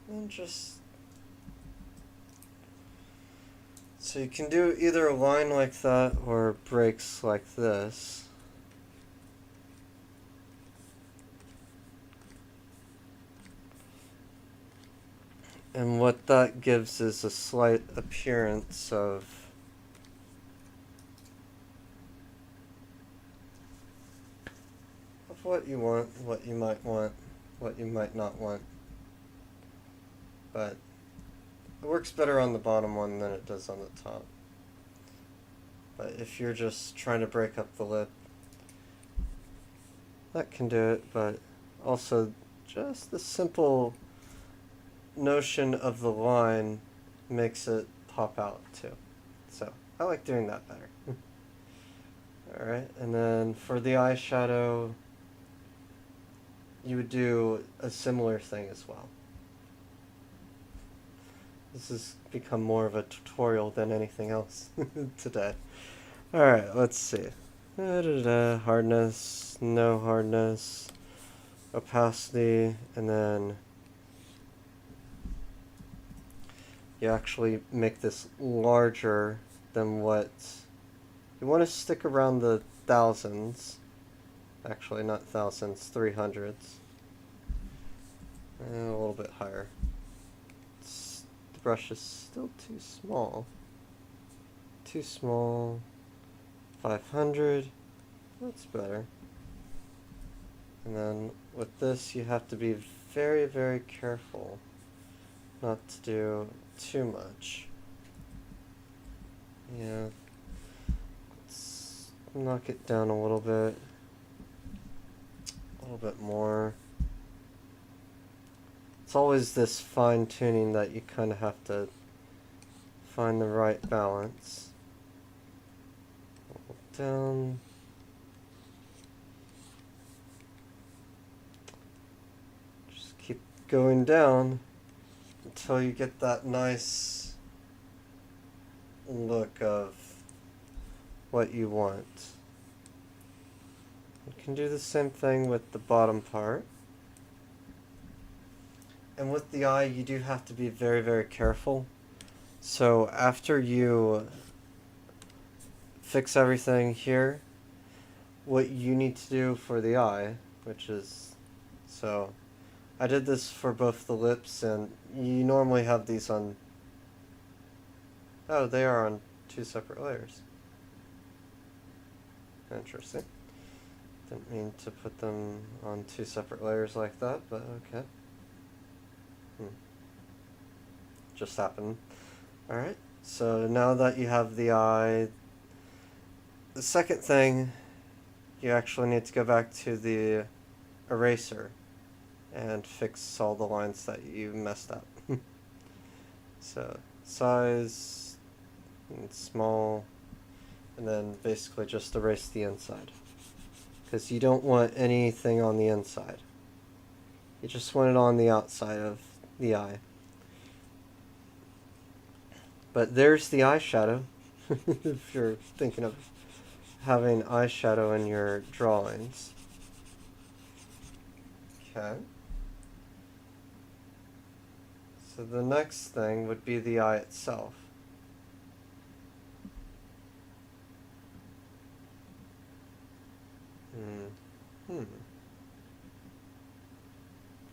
and just, so you can do either a line like that or breaks like this. And what that gives is a slight appearance of what you want, what you might want, what you might not want. But it works better on the bottom one than it does on the top. But if you're just trying to break up the lip, that can do it, but also just the simple notion of the line makes it pop out too. So I like doing that better. Alright, and then for the eyeshadow, you would do a similar thing as well. This has become more of a tutorial than anything else today. Alright, let's see. Hardness, no hardness, opacity, and then you actually make this larger than what you want to stick around the thousands. Actually, not thousands, 300s. And a little bit higher. The brush is still too small. Too small. 500. That's better. And then with this, you have to be very, very careful not to do too much. Yeah. Let's knock it down a little bit. A little bit more. It's always this fine tuning that you kind of have to find the right balance. Down. Just keep going down until you get that nice look of what you want. You can do the same thing with the bottom part. And with the eye, you do have to be very, very careful. So after you fix everything here, what you need to do for the eye, which is, so I did this for both the lips, and you normally have these on, oh, they are on 2 separate layers. Interesting. Didn't mean to put them on 2 separate layers like that, but okay. Just happened. Alright, so now that you have the eye, the second thing, you actually need to go back to the eraser and fix all the lines that you messed up. So, size, and small, and then basically just erase the inside. Because you don't want anything on the inside. You just want it on the outside of the eye. But there's the eyeshadow, if you're thinking of having eyeshadow in your drawings. Okay. So the next thing would be the eye itself.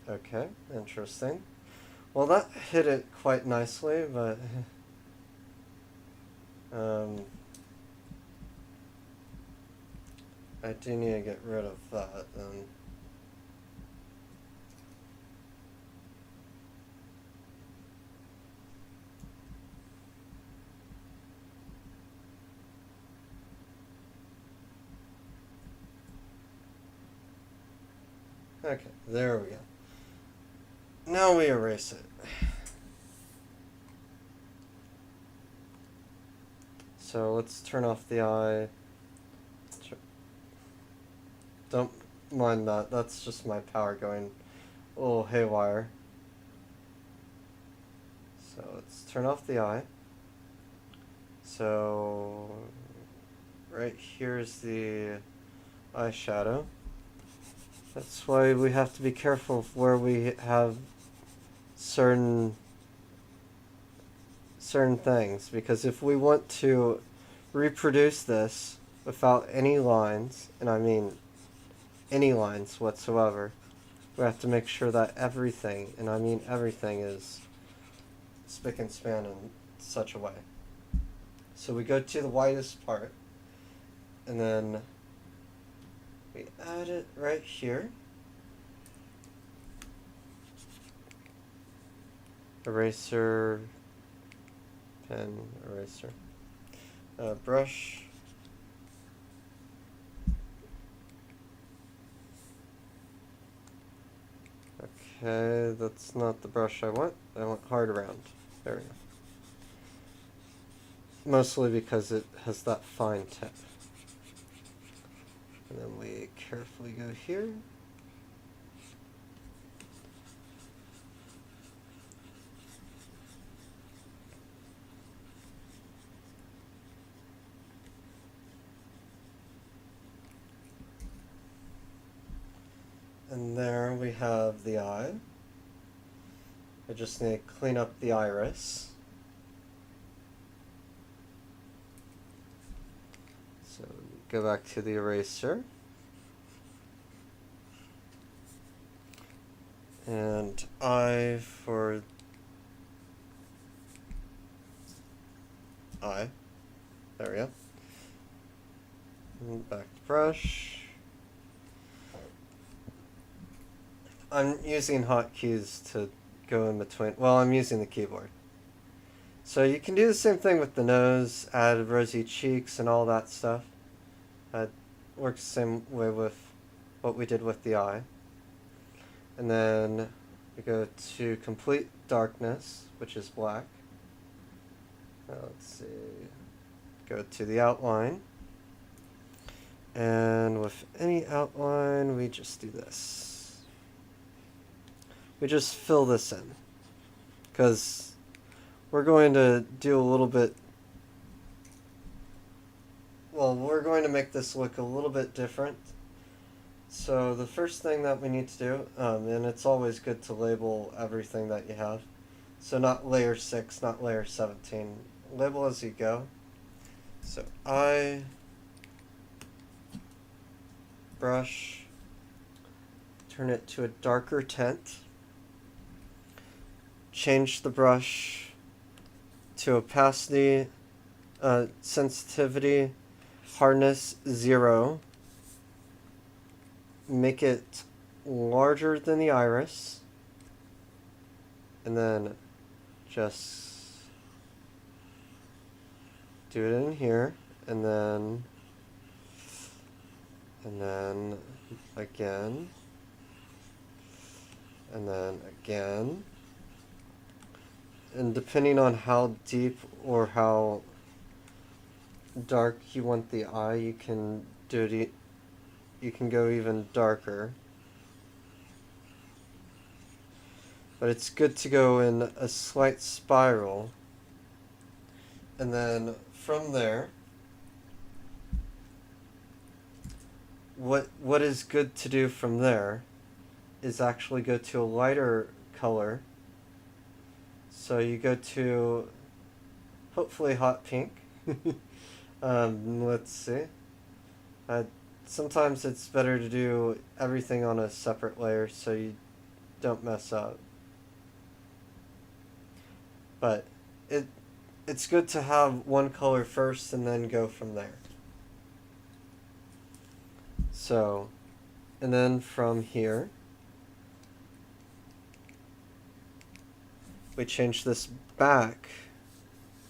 Okay, interesting. Well, that hit it quite nicely, but I do need to get rid of that then. Okay, there we go. Now we erase it. So let's turn off the eye. Don't mind that, that's just my power going a little haywire. So let's turn off the eye. So right here's the eyeshadow. That's why we have to be careful of where we have certain things, because if we want to reproduce this without any lines, and I mean any lines whatsoever, we have to make sure that everything, and I mean everything, is spick and span in such a way. So we go to the whitest part, and then we we add it right here. Eraser, pen, eraser, brush. Okay, that's not the brush I want. I want hard round. There we go. Mostly because it has that fine tip. And then we carefully go here. And there we have the eye. I just need to clean up the iris. So go back to the eraser. And eye for eye. There we go. And back to brush. I'm using hotkeys to go in between. Well, I'm using the keyboard. So you can do the same thing with the nose, add rosy cheeks and all that stuff. It works the same way with what we did with the eye. And then we go to complete darkness, which is black. Let's see. Go to the outline. And with any outline, we just do this. We just fill this in. Because we're going to do a little bit. Well, we're going to make this look a little bit different. So the first thing that we need to do, and it's always good to label everything that you have. So not layer 6, not layer 17. Label as you go. So I brush, turn it to a darker tint. Change the brush to opacity, sensitivity, hardness 0. Make it larger than the iris. And then just do it in here. And then again. And then again. And depending on how deep or how dark you want the eye, you can do it. You can go even darker. But it's good to go in a slight spiral. And then from there, what is good to do from there is actually go to a lighter color. So you go to, hopefully, hot pink. Let's see. Sometimes it's better to do everything on a separate layer so you don't mess up. But it's good to have one color first and then go from there. So, and then from here, we change this back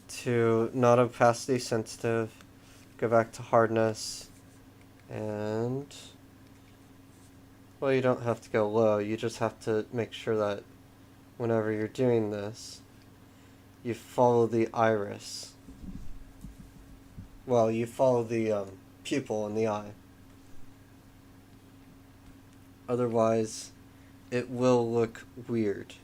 to not opacity sensitive, go back to hardness, and, well, you don't have to go low, you just have to make sure that whenever you're doing this, you follow the iris. Well, you follow the pupil in the eye. Otherwise, it will look weird.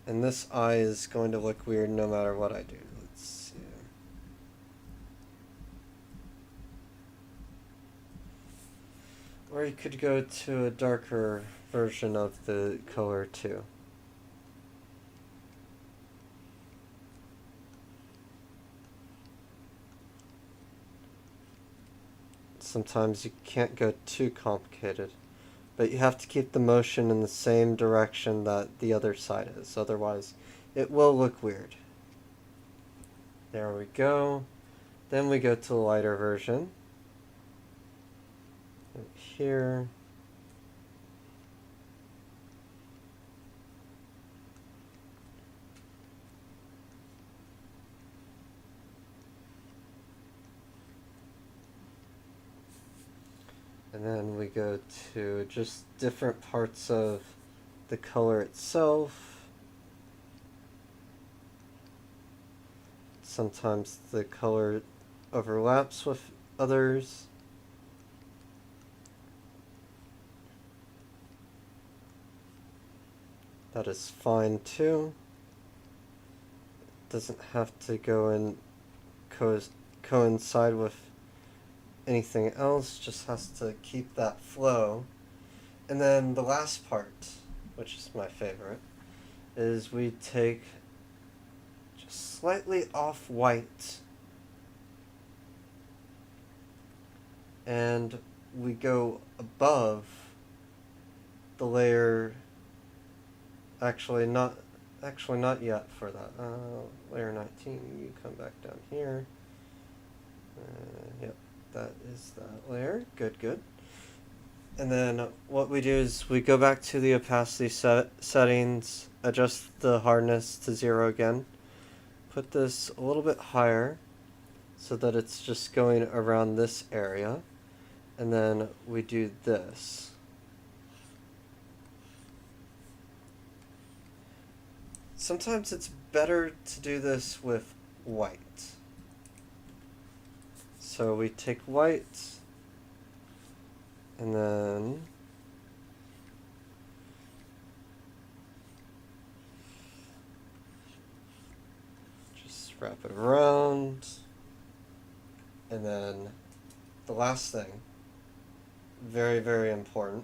And this eye is going to look weird no matter what I do. Let's see. Or you could go to a darker version of the color too. Sometimes you can't go too complicated. but you have to keep the motion in the same direction that the other side is, otherwise it will look weird. There we go. Then we go to the lighter version. Here. And then we go to just different parts of the color itself. Sometimes the color overlaps with others. That is fine too. Doesn't have to go and coincide with anything else, just has to keep that flow. And then the last part, which is my favorite, is we take just slightly off white and we go above the layer. Actually not yet for that. Layer 19, you come back down here. Yep, that is that layer. Good. And then what we do is we go back to the opacity settings, adjust the hardness to 0 again, put this a little bit higher so that it's just going around this area, and then we do this. Sometimes it's better to do this with white. So we take white and then just wrap it around. And then the last thing, very, very important,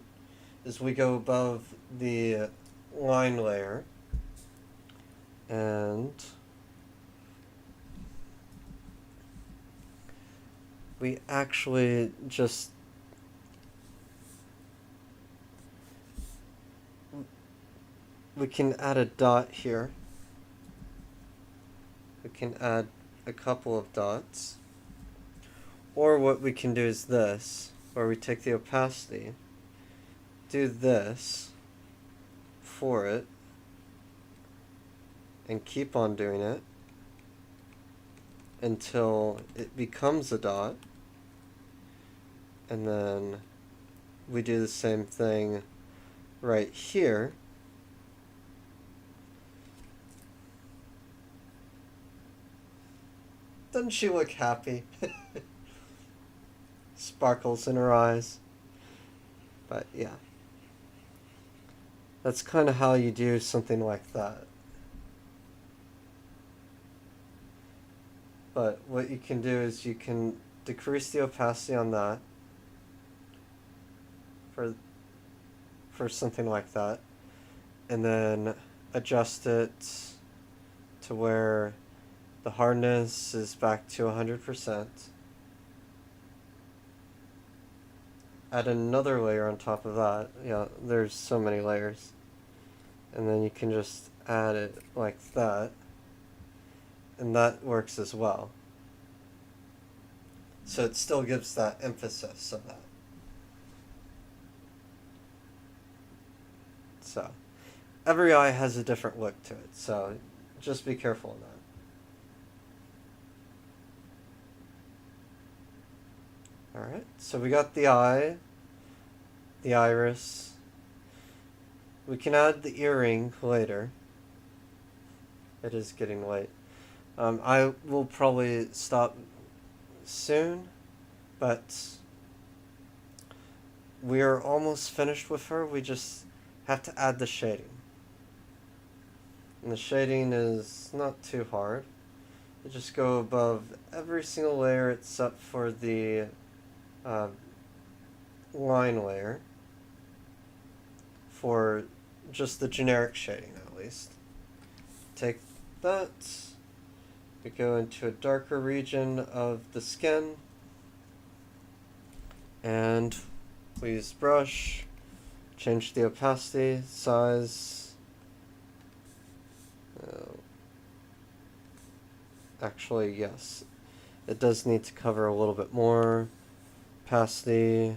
is we go above the line layer and we actually just we can add a dot here. We can add a couple of dots. Or what we can do is this, where we take the opacity, do this for it, and keep on doing it until it becomes a dot, and then we do the same thing right here. Doesn't she look happy? Sparkles in her eyes. But yeah, that's kind of how you do something like that. But what you can do is you can decrease the opacity on that for something like that, and then adjust it to where the hardness is back to 100%. Add another layer on top of that. Yeah, there's so many layers. And then you can just add it like that. And that works as well. So it still gives that emphasis of that. So every eye has a different look to it, so just be careful in that. Alright, so we got the eye, the iris. We can add the earring later. It is getting late. I will probably stop soon, but we are almost finished with her. We just have to add the shading. And the shading is not too hard. You just go above every single layer except for the line layer, for just the generic shading at least. Take that, we go into a darker region of the skin, and please brush, change the opacity, size. Actually, yes. It does need to cover a little bit more. Opacity,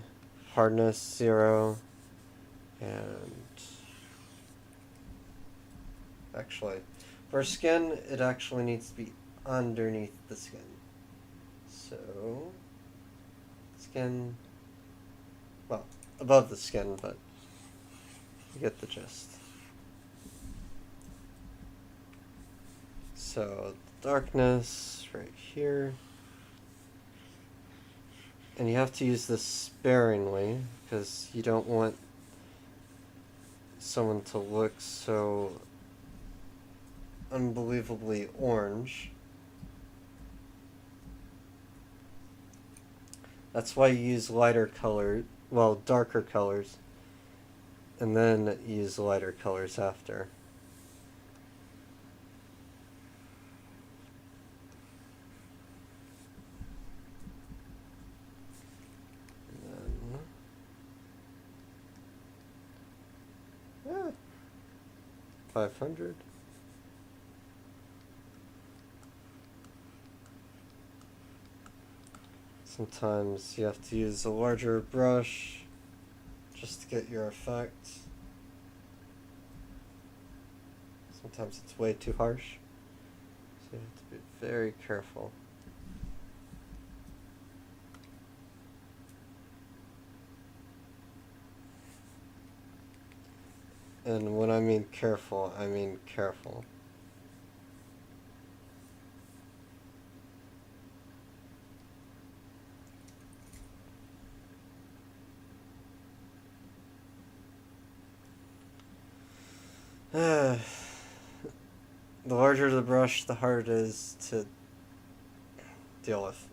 hardness, 0. And actually, for skin, it actually needs to be underneath the skin. So, skin, well, above the skin, but you get the gist. So, darkness right here. And you have to use this sparingly, because you don't want someone to look so unbelievably orange. That's why you use lighter color, well, darker colors, and then use lighter colors after. And then, 500. Sometimes you have to use a larger brush just to get your effect. Sometimes it's way too harsh, so you have to be very careful. And when I mean careful, I mean careful. The larger the brush, the harder it is to deal with.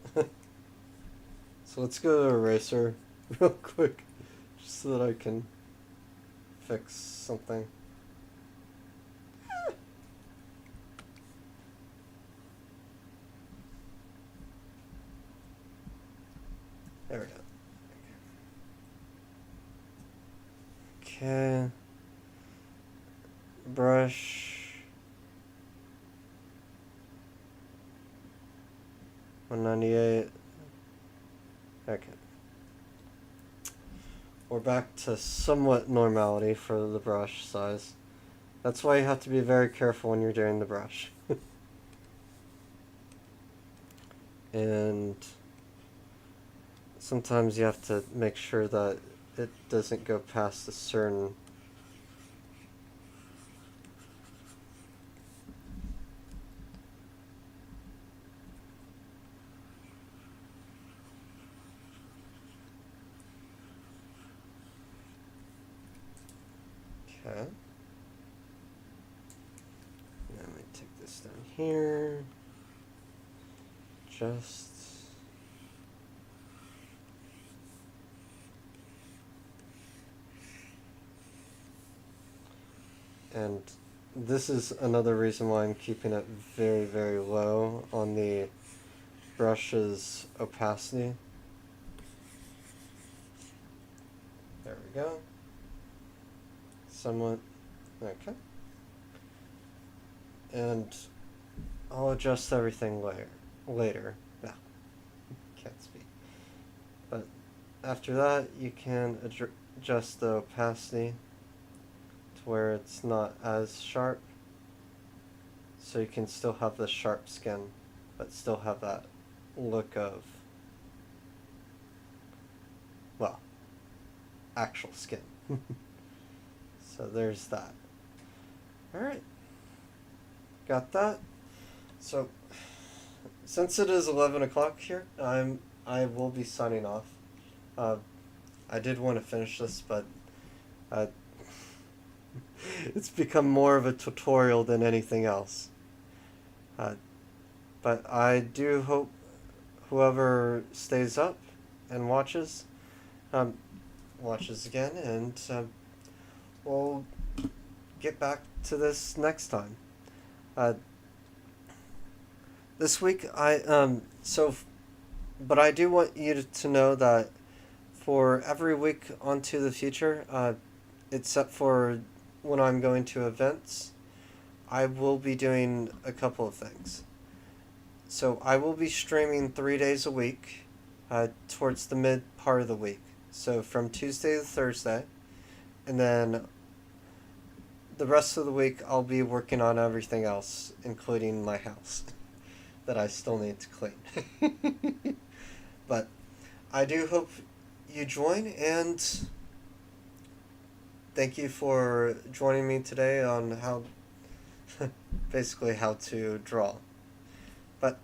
So let's go to eraser real quick, just so that I can fix something. There we go. Okay. Brush. 198. Okay. We're back to somewhat normality for the brush size. That's why you have to be very careful when you're doing the brush. And sometimes you have to make sure that it doesn't go past a certain okay. Now let me take this down here. Just and this is another reason why I'm keeping it very, very low on the brush's opacity. There we go. Somewhat. Okay. And I'll adjust everything later. No, can't speak. But after that, you can adjust the opacity to where it's not as sharp. So you can still have the sharp skin, but still have that look of, well, actual skin. So there's that. Alright. Got that. So, since it is 11 o'clock here, I will be signing off. I did want to finish this, but it's become more of a tutorial than anything else. But I do hope whoever stays up and watches again, and we'll get back to this next time. This week but I do want you to know that for every week onto the future, except for when I'm going to events, I will be doing a couple of things. So I will be streaming 3 days a week, towards the mid part of the week. So from Tuesday to Thursday, and then the rest of the week I'll be working on everything else, including my house that I still need to clean. But I do hope you join, and thank you for joining me today on how basically how to draw. But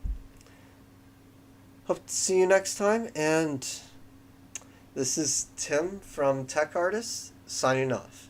hope to see you next time, and this is Tim from Tech Artist signing off.